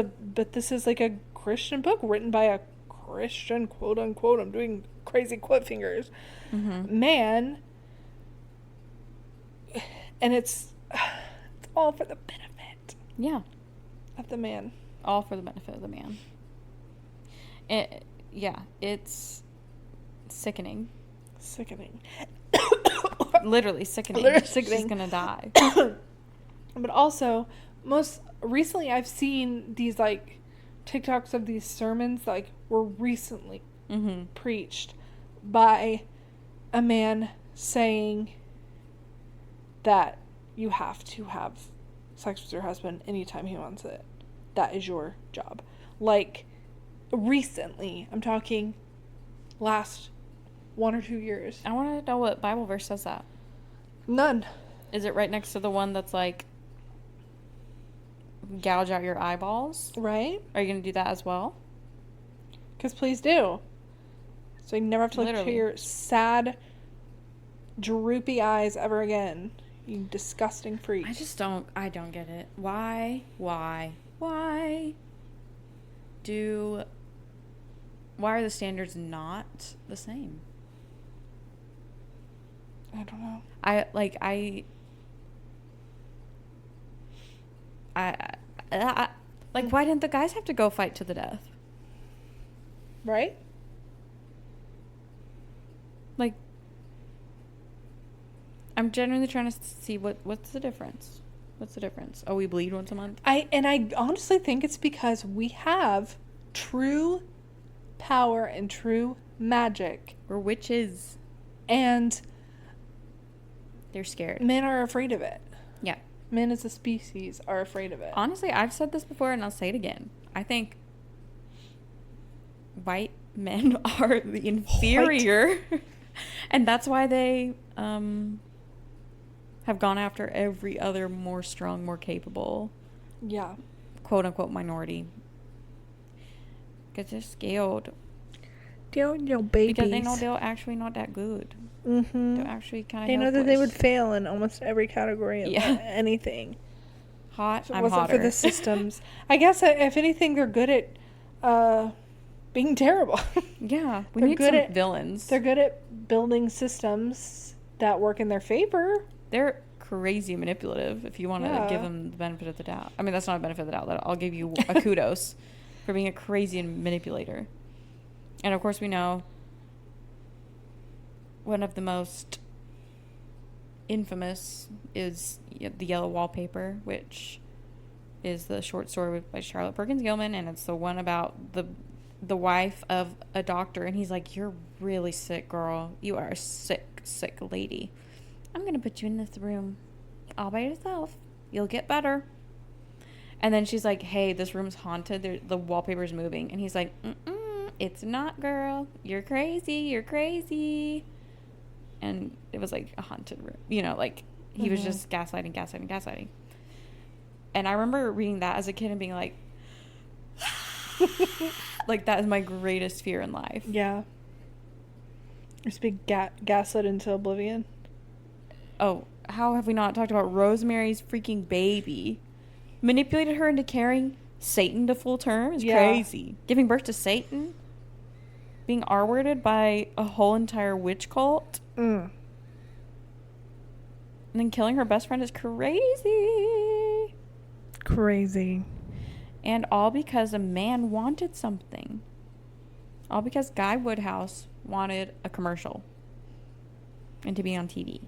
like a Christian book written by a Christian, quote unquote, I'm doing crazy quote fingers, mm-hmm. man, and it's all for the benefit of the man. All for the benefit of the man. It's sickening. Literally sickening. She's gonna die. But also, most recently I've seen these like TikToks of these sermons that like were recently mm-hmm. preached by a man saying that you have to have sex with your husband anytime he wants it. That is your job. Like, recently, I'm talking last 1 or 2 years. I want to know what Bible verse says that. None. Is it right next to the one that's like, gouge out your eyeballs? Right? Are you going to do that as well? Because please do. So you never have to look at your sad, droopy eyes ever again. You disgusting freak. I don't get it. Why are the standards not the same? I don't know. Why didn't the guys have to go fight to the death? Right? Like, I'm genuinely trying to see what's the difference. What's the difference? Oh, we bleed once a month? I honestly think it's because we have true power and true magic. We're witches. And they're scared. Men are afraid of it. Yeah. Men as a species are afraid of it. Honestly, I've said this before and I'll say it again. I think white men are the inferior. And that's why they have gone after every other more strong, more capable, quote unquote minority. Because they're scared. They're babies. Because they know they're actually not that good. Mm-hmm. They're actually kind of They know that they would fail in almost every category of anything. Hot, if it I'm wasn't hotter. for the systems. I guess, if anything, they're good at being terrible. Yeah, we need some villains. They're good at building systems that work in their favor. They're crazy manipulative, if you want to give them the benefit of the doubt. I mean, that's not a benefit of the doubt. I'll give you a kudos for being a crazy manipulator. And, of course, we know one of the most infamous is The Yellow Wallpaper, which is the short story by Charlotte Perkins Gilman, and it's the one about the wife of a doctor, and he's like, "You're really sick, girl. You are a sick lady. I'm gonna put you in this room all by yourself. You'll get better." And then she's like, "Hey, this room's haunted. The wallpaper's moving." And he's like, "It's not, girl. You're crazy. And it was like a haunted room. He was just gaslighting. And I remember reading that as a kid and being like, like, that is my greatest fear in life. Yeah. Just be gaslit into oblivion. Oh, how have we not talked about Rosemary's freaking Baby? Manipulated her into carrying Satan to full term is crazy. Giving birth to Satan? Being R-worded by a whole entire witch cult? And then killing her best friend is crazy. Crazy. And all because a man wanted something. All because Guy Woodhouse wanted a commercial. And to be on TV.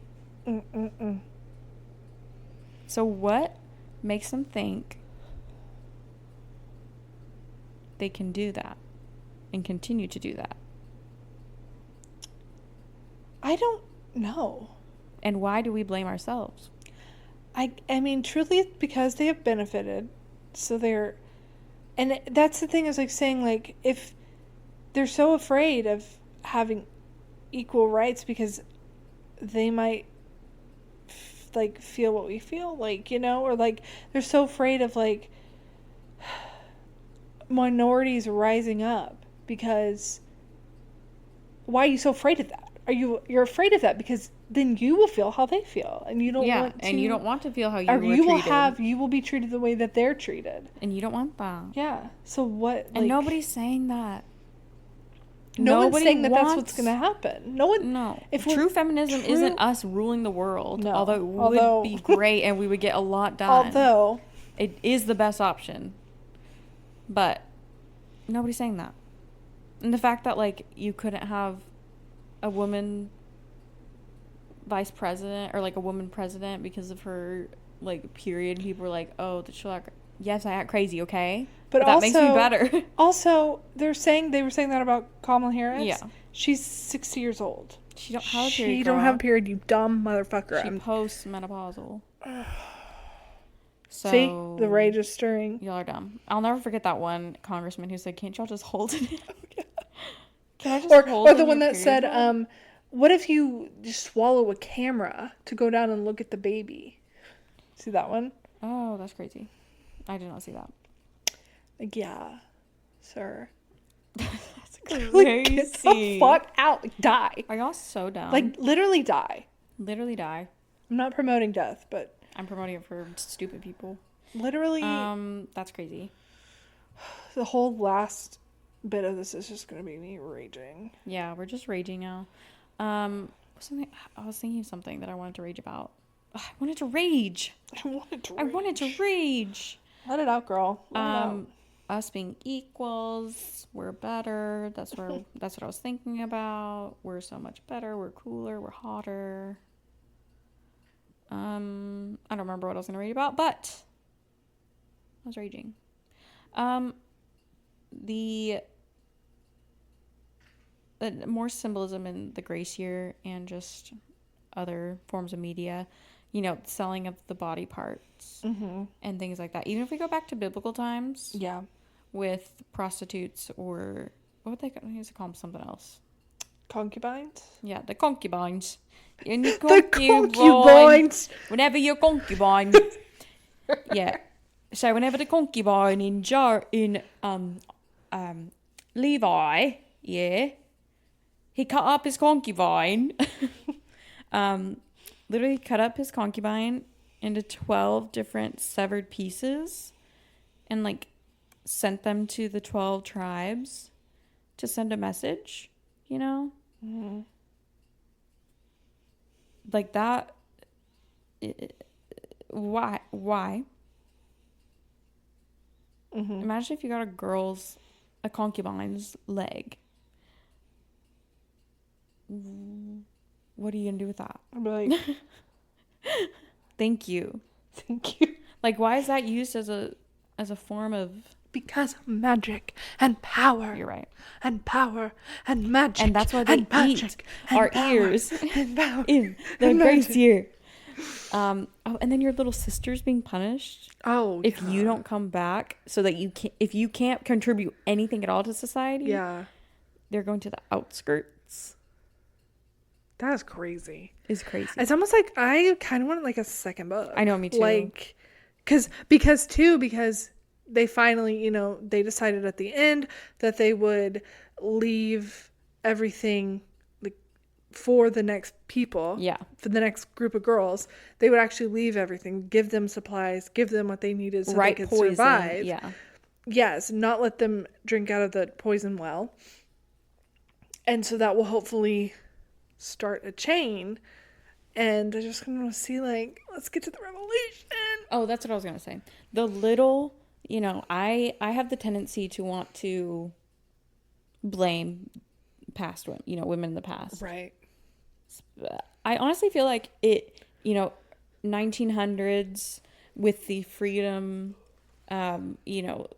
So what makes them think they can do that and continue to do that? I don't know. And why do we blame ourselves? I mean, truly, it's because they have benefited. So they're... And that's the thing, is like saying, like, if they're so afraid of having equal rights because they might feel what we feel, or they're so afraid of minorities rising up, because why are you so afraid of that? You're afraid of that because then you will feel how they feel, and you don't want to, and you don't want to feel how you were treated. You will be treated the way that they're treated, and you don't want that. Yeah. So what? And nobody's saying that. No one's saying that that's what's going to happen. No one. No. If true feminism isn't us ruling the world, although it would be great and we would get a lot done. Although it is the best option, but nobody's saying that. And the fact that you couldn't have a woman vice president or a woman president because of her period, people were like, "Oh, the she'll act, yes, I act crazy, okay?" But that makes me better. Also, they were saying that about Kamala Harris. Yeah. She's 60 years old. She don't have a period. She don't have a period, you dumb motherfucker. She post-menopausal. So, see? The rage is stirring. Y'all are dumb. I'll never forget that one congressman who said, "Can't y'all just hold it?" Can I just hold or the one that said, what if you just swallow a camera to go down and look at the baby? See that one? Oh, that's crazy. I did not see that. Yeah, sir. That's crazy. Get the fuck out. Die. Are y'all so dumb? Literally die. Literally die. I'm not promoting death, but I'm promoting it for stupid people. Literally. That's crazy. The whole last bit of this is just going to be me raging. Yeah, we're just raging now. I was thinking of something that I wanted to rage about. I wanted to rage. Let it out, girl. Let it out. Us being equals, we're better. That's what I was thinking about. We're so much better. We're cooler. We're hotter. I don't remember what I was going to read about, but I was raging. The more symbolism in the grace year and just other forms of media, selling of the body parts and things like that. Even if we go back to biblical times, yeah, with prostitutes or what would they used to call them? Something else. Concubines? Yeah, the concubines. And the concubines. Whenever you're concubine. Yeah. So whenever the concubine in Levi, yeah, he cut up his concubine. Literally cut up his concubine into 12 different severed pieces and like sent them to the 12 tribes to send a message, you know? Mm-hmm. Like that. Why? Mm-hmm. Imagine if you got a concubine's leg. What are you gonna do with that? I'd be like, thank you. thank you. Like, why is that used as a form of? Because of magic and power. You're right. And power and magic. And that's why they eat our ears and power in the grace year. And then your little sister's being punished. Oh, if you don't come back, so that if you can't contribute anything at all to society, yeah, they're going to the outskirts. That's crazy. It's crazy. It's almost like I kind of want like a second book. I know, me too. Like, because they finally, they decided at the end that they would leave everything like for the next people. Yeah. For the next group of girls, they would actually leave everything, give them supplies, give them what they needed so they could survive. Yeah. Yes, not let them drink out of the poison well. And so that will hopefully start a chain. And I just want to see, like, let's get to the revolution. Oh, that's what I was going to say. The little, I have the tendency to want to blame past women, women in the past. Right. I honestly feel like it, 1900s with the freedom,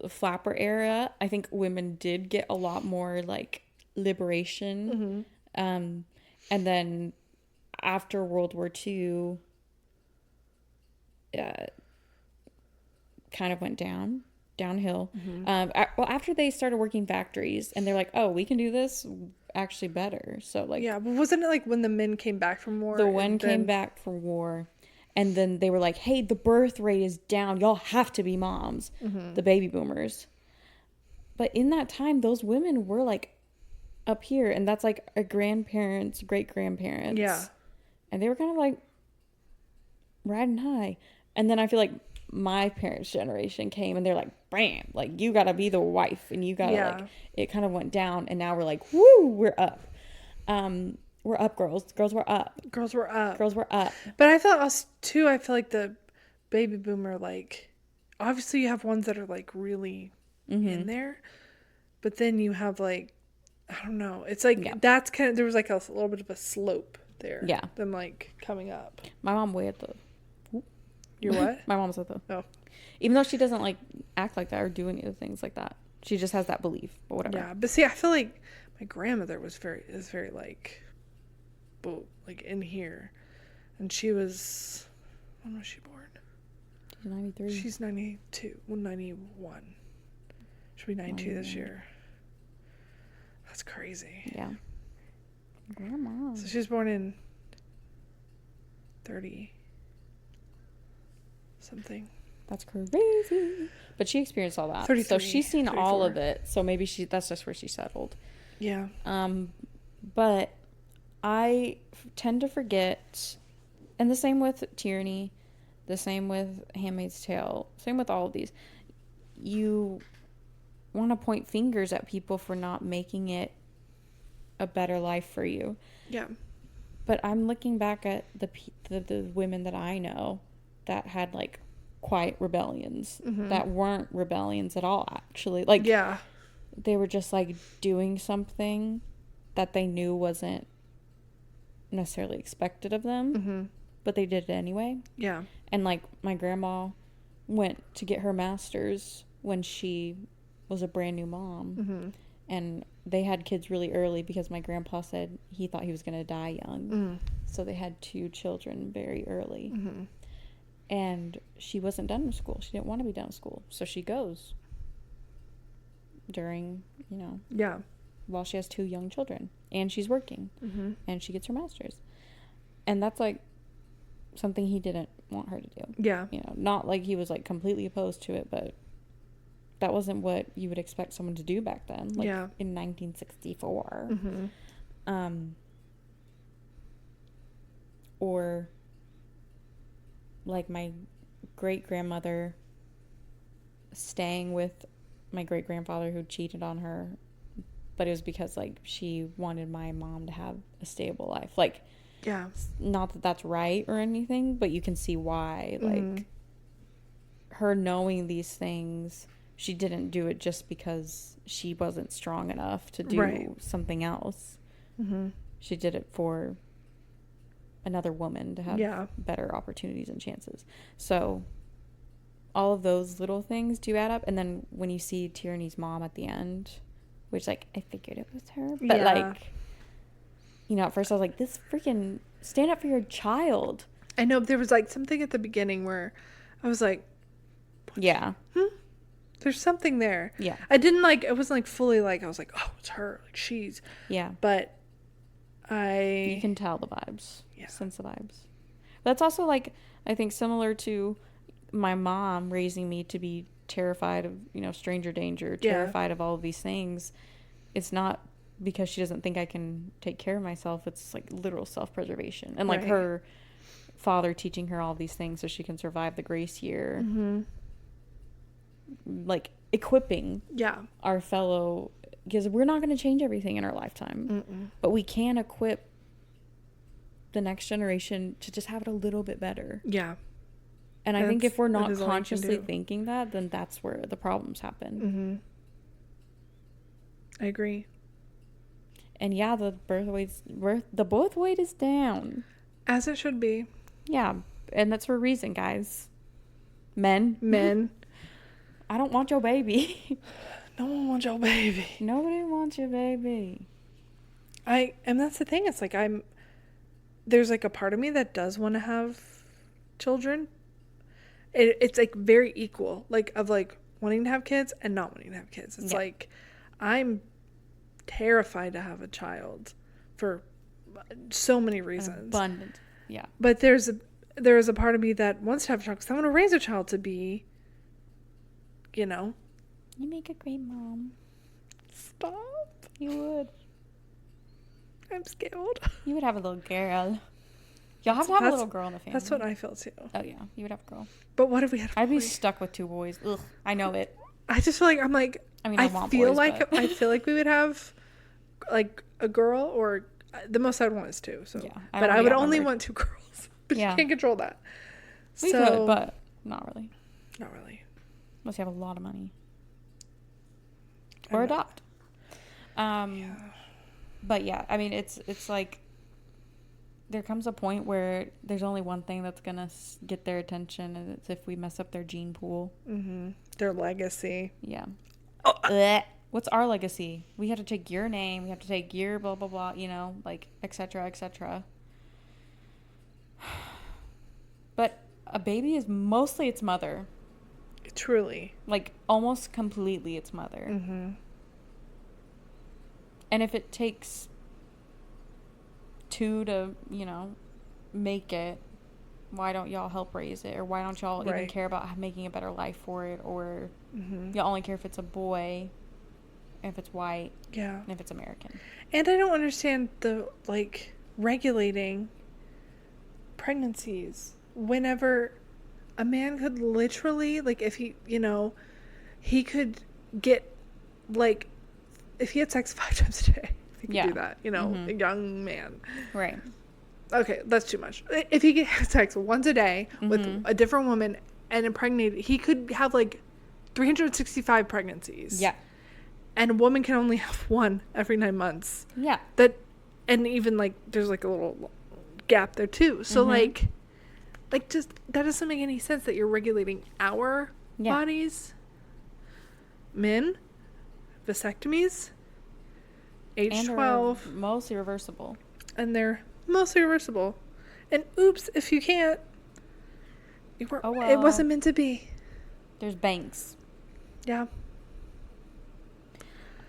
flapper era, I think women did get a lot more, like, liberation. Mm-hmm. And then after World War II, kind of went downhill. Mm-hmm. After they started working factories, and they're like, oh, we can do this actually better. So like, yeah, but wasn't it like when the men came back from war? Came back from war, and then they were like, hey, the birth rate is down. Y'all have to be moms, mm-hmm. the baby boomers. But in that time, those women were like up here, and that's like our grandparents, great grandparents. Yeah. And they were kind of like riding high. And then I feel like my parents' generation came and they're like, bam, like you gotta be the wife, and you gotta like, it kind of went down, and now we're like, woo, we're up. We're up, girls. Girls were up. Girls were up. Girls were up. But I thought us too, I feel like the baby boomer, like, obviously you have ones that are like really mm-hmm. in there, but then you have like, I don't know. It's like, that's kind of, there was like a little bit of a slope there. Yeah. Them like coming up. My mom way at the. Your what? My mom's at the. Oh. Even though she doesn't like act like that or do any of the things like that. She just has that belief, but whatever. Yeah. But see, I feel like my grandmother is very like, like in here. And she was, when was she born? She's 93. She's 92. Well, 91. She'll be 92 this year. That's crazy. Yeah. Grandma. So she was born in 30 something. That's crazy. But she experienced all that. So she's seen 34. All of it. So maybe that's just where she settled. Yeah. But I tend to forget, and the same with Tyranny, the same with Handmaid's Tale, same with all of these. You want to point fingers at people for not making it a better life for you. Yeah. But I'm looking back at the women that I know that had like quiet rebellions, mm-hmm. that weren't rebellions at all, actually. Like, yeah, they were just like doing something that they knew wasn't necessarily expected of them, mm-hmm. but they did it anyway. Yeah. And like my grandma went to get her master's when she was a brand new mom, mm-hmm. and they had kids really early because my grandpa said he thought he was going to die young. Mm-hmm. So they had 2 children very early. Mm-hmm. And she wasn't done with school. She didn't want to be done with school. So she goes during, Yeah. while she has 2 young children and she's working and she gets her master's. And that's like something he didn't want her to do. Yeah. You know, not like he was like completely opposed to it, but that wasn't what you would expect someone to do back then, like in 1964. Or like my great-grandmother staying with my great-grandfather who cheated on her, but it was because like she wanted my mom to have a stable life. Like, yeah, not that that's right or anything, but you can see why. Like, her knowing these things, she didn't do it just because she wasn't strong enough to do something else. She did it for another woman to have better opportunities and chances. So all of those little things do add up. And then when you see Tierney's mom at the end, which like I figured it was her, but like, you know, at first I was like, this freaking stand up for your child. I know, there was like something at the beginning where I was like, there's something there. Yeah, I didn't like, it wasn't like fully like, I was like, oh, it's her, like she's but you can tell the vibes, sense the vibes. That's also like, I think similar to my mom raising me to be terrified of, you know, stranger danger, terrified of all of these things. It's not because she doesn't think I can take care of myself. It's like literal self-preservation. And like her father teaching her all these things so she can survive the grace year. Like equipping our fellow, because we're not going to change everything in our lifetime, but we can equip the next generation to just have it a little bit better. Yeah. And I think if we're not consciously thinking that, then that's where the problems happen. I agree. And yeah, the birth weight is down. As it should be. Yeah. And that's for a reason, guys. Men. I don't want your baby. No one wants your baby. Nobody wants your baby. And that's the thing. It's like there's like a part of me that does want to have children. It's like very equal, like of like wanting to have kids and not wanting to have kids. It's like I'm terrified to have a child for so many reasons. Abundant. Yeah. But there is a part of me that wants to have a child because I want to raise a child to be, you know. You make a great mom. Stop. You would. I'm scared. You would have a little girl. Y'all have to have a little girl in the family. That's what I feel too. Oh yeah, you would have a girl. But what if we had a boy? I'd be stuck with 2 boys. Ugh, I know it. I just feel like I feel like we would have like a girl, or the most I'd want is 2. So yeah, but I would only want 2 girls. But you can't control that. We could, but not really. Not really. Unless you have a lot of money. Or adopt. But yeah, I mean it's like there comes a point where there's only one thing that's gonna get their attention, and it's if we mess up their gene pool. Their legacy. Yeah. What's our legacy? We have to take your name. We have to take your blah blah blah. You know, like etc. etc. But a baby is mostly its mother. Truly. Like almost completely its mother. And if it takes 2 to, you know, make it, why don't y'all help raise it? Or why don't y'all even care about making a better life for it? Or y'all only care if it's a boy, if it's white, and if it's American. And I don't understand the, like, regulating pregnancies whenever a man could literally, like, if he, you know, he could get, like, if he had sex 5 times a day. He could do that, you know, a young man. Right. Okay, that's too much. If he had sex once a day with a different woman and impregnated, he could have like 365 pregnancies. Yeah. And a woman can only have 1 every 9 months. Yeah. And even like there's like a little gap there too. So like just that doesn't make any sense that you're regulating our bodies. Men, vasectomies. Age 12. Mostly reversible. And they're mostly reversible. And oops, if you can't. It wasn't meant to be. There's banks. Yeah.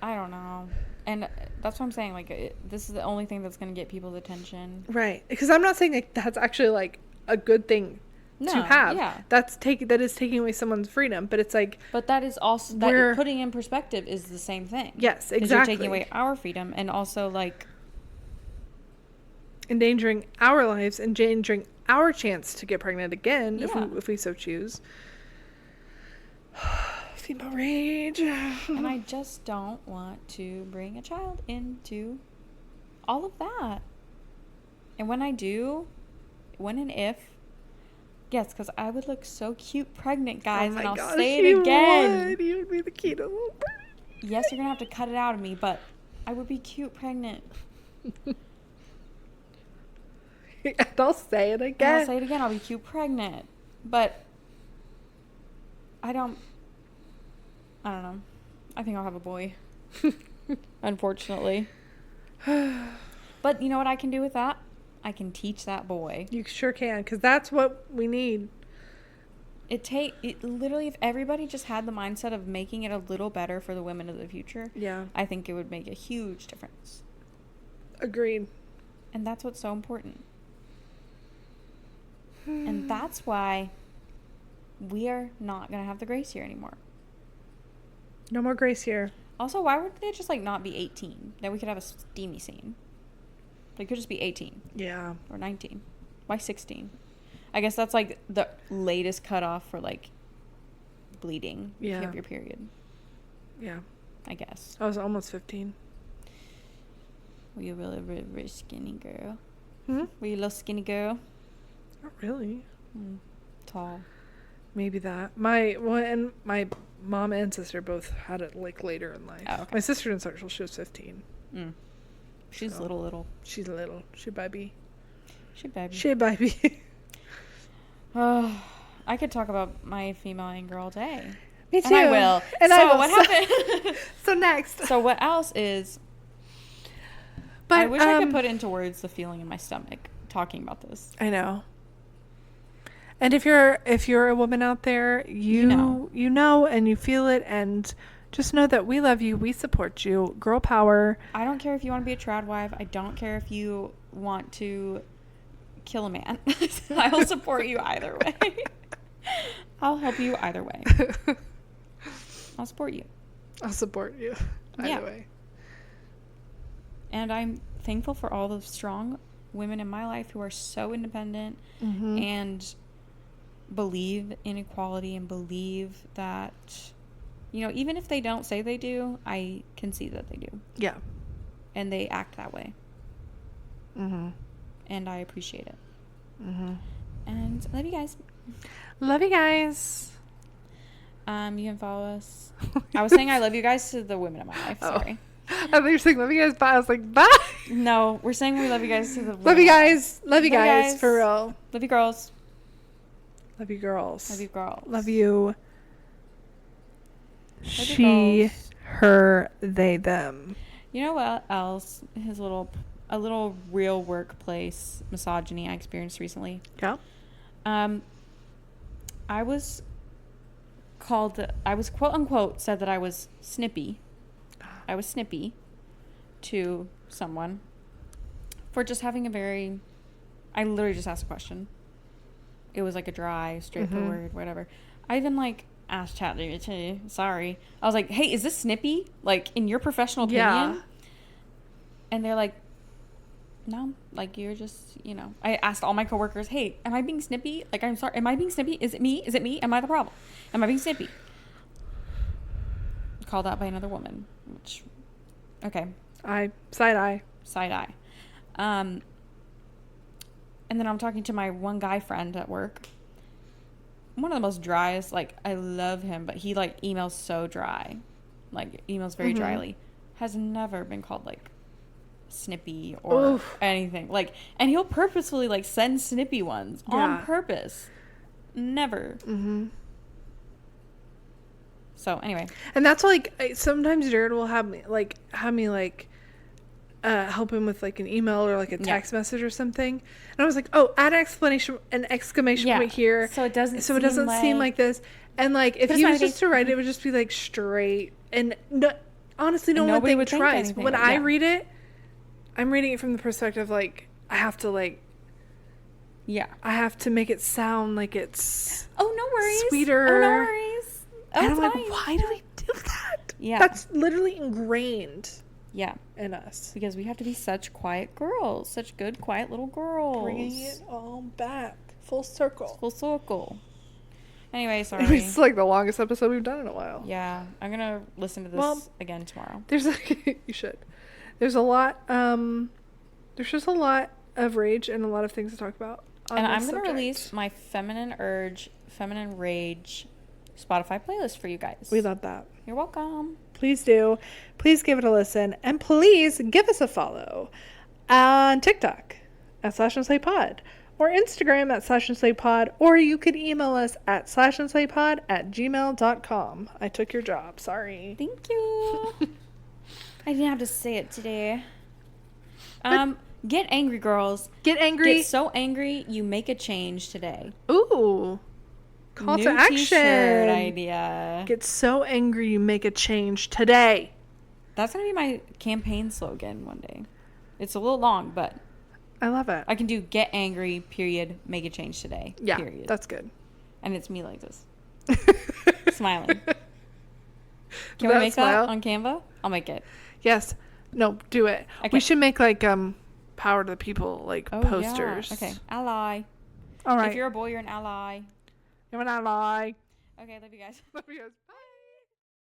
I don't know. And that's what I'm saying. Like, this is the only thing that's going to get people's attention. Right. Because I'm not saying like that's actually like a good thing to have. Yeah. That is taking away someone's freedom. But it's like. But that is also, that putting in perspective is the same thing. Yes, exactly. You're taking away our freedom and also like. Endangering our lives, endangering our chance to get pregnant again if we so choose. Female rage. And I just don't want to bring a child into all of that. And when I do, when and if, yes, because I would look so cute pregnant, guys, and I'll say it again. You would be the cutest little bird. Yes, you're going to have to cut it out of me, but I would be cute pregnant. And I'll say it again. I'll be cute pregnant. But I don't know. I think I'll have a boy. Unfortunately. But you know what I can do with that? I can teach that boy. You sure can, because that's what we need. It literally, if everybody just had the mindset of making it a little better for the women of the future, I think it would make a huge difference. Agreed. And that's what's so important. And that's why we are not going to have the grace year anymore. No more grace year. Also, why would they just like not be 18? Then we could have a steamy scene. They could just be 18. Yeah. Or 19. Why 16? I guess that's like the latest cutoff for like bleeding. Yeah. If you have your period. Yeah. I guess. I was almost 15. Were you really, really, really skinny girl? Hmm? Were you a little skinny girl? Not really. Tall. Maybe that. My mom and sister both had it like later in life. Oh, okay. My sister didn't start till she was 15. She's little. She's little. She baby. She baby. She baby. Oh, I could talk about my female anger all day. Me too. And I will. And so I will. What happened? So next. So what else is... But I wish I could put into words the feeling in my stomach talking about this. I know. And if you're a woman out there, you know and you feel it, and just know that we love you, we support you. Girl power. I don't care if you want to be a trad wife. I don't care if you want to kill a man. I'll support you either way. I'll help you either way. I'll support you. I'll support you either way. And I'm thankful for all the strong women in my life who are so independent and believe in equality and believe that, even if they don't say they do, I can see that they do. Yeah. And they act that way. And I appreciate it. And I love you guys. Love you guys. You can follow us. I was saying I love you guys to the women in my life. Sorry. I thought you were saying love you guys bye. I was like, bye. No, we're saying we love you guys to the women. Love you guys. Love you guys. For real. Love you girls. Love you girls. Love you girls. Love you. She, her, they, them. You know what else? A little real workplace misogyny I experienced recently. Yeah. I was quote unquote said that I was snippy. I was snippy to someone for just having I literally just asked a question. It was like a dry, straightforward, whatever. I even asked ChatGPT, sorry. I was like, hey, is this snippy? In your professional opinion? Yeah. And they're like, no, you're just, I asked all my coworkers, hey, am I being snippy? I'm sorry, am I being snippy? Is it me? Is it me? Am I the problem? Am I being snippy? Called out by another woman, which, okay. Side eye. And then I'm talking to my one guy friend at work. One of the most driest, I love him, but he emails so dry. Emails very dryly. Has never been called snippy or anything. And he'll purposefully send snippy ones on purpose. Never. So anyway. And that's sometimes Jared will have me help him with an email or a text message or something, and I was like, oh, add an exclamation point here so it doesn't seem like this, and if he was just to write it would just be straight, and no, honestly don't And want nobody them would think tries. anything When of it, I yeah. read it, I'm reading it from the perspective like I have to make it sound like it's Oh, no worries. sweeter. Oh, no worries. Oh, And it's I'm like, fine. why do we do that? Yeah. That's literally ingrained Yeah. in us. Because we have to be such quiet girls. Such good, quiet little girls. Bringing it all back. Full circle. Full circle. Anyway, sorry. It's like the longest episode we've done in a while. Yeah. I'm going to listen to this again tomorrow. You should. There's a lot, there's just a lot of rage and a lot of things to talk about. And I'm going to release my Feminine Rage Spotify playlist for you guys. We love that. You're welcome. Please do. Please give it a listen. And please give us a follow on TikTok at slashandslaypod or Instagram at slashandslaypod, or you could email us at slashandslaypod@gmail.com. I took your job. Sorry. Thank you. I didn't have to say it today. Get angry, girls. Get angry. Get so angry you make a change today. Ooh. Call New to action. T-shirt idea. Get so angry you make a change today. That's going to be my campaign slogan one day. It's a little long, but I love it. I can do get angry, period, make a change today, Yeah, period. that's good. And it's me like this. Smiling. Can we make that on Canva? I'll make it. Yes. No, do it. Okay. We should make like power to the people posters. Yeah. Okay. Ally. All right. If you're a boy, you're an ally. You're an ally. Okay, love you guys. Love you guys.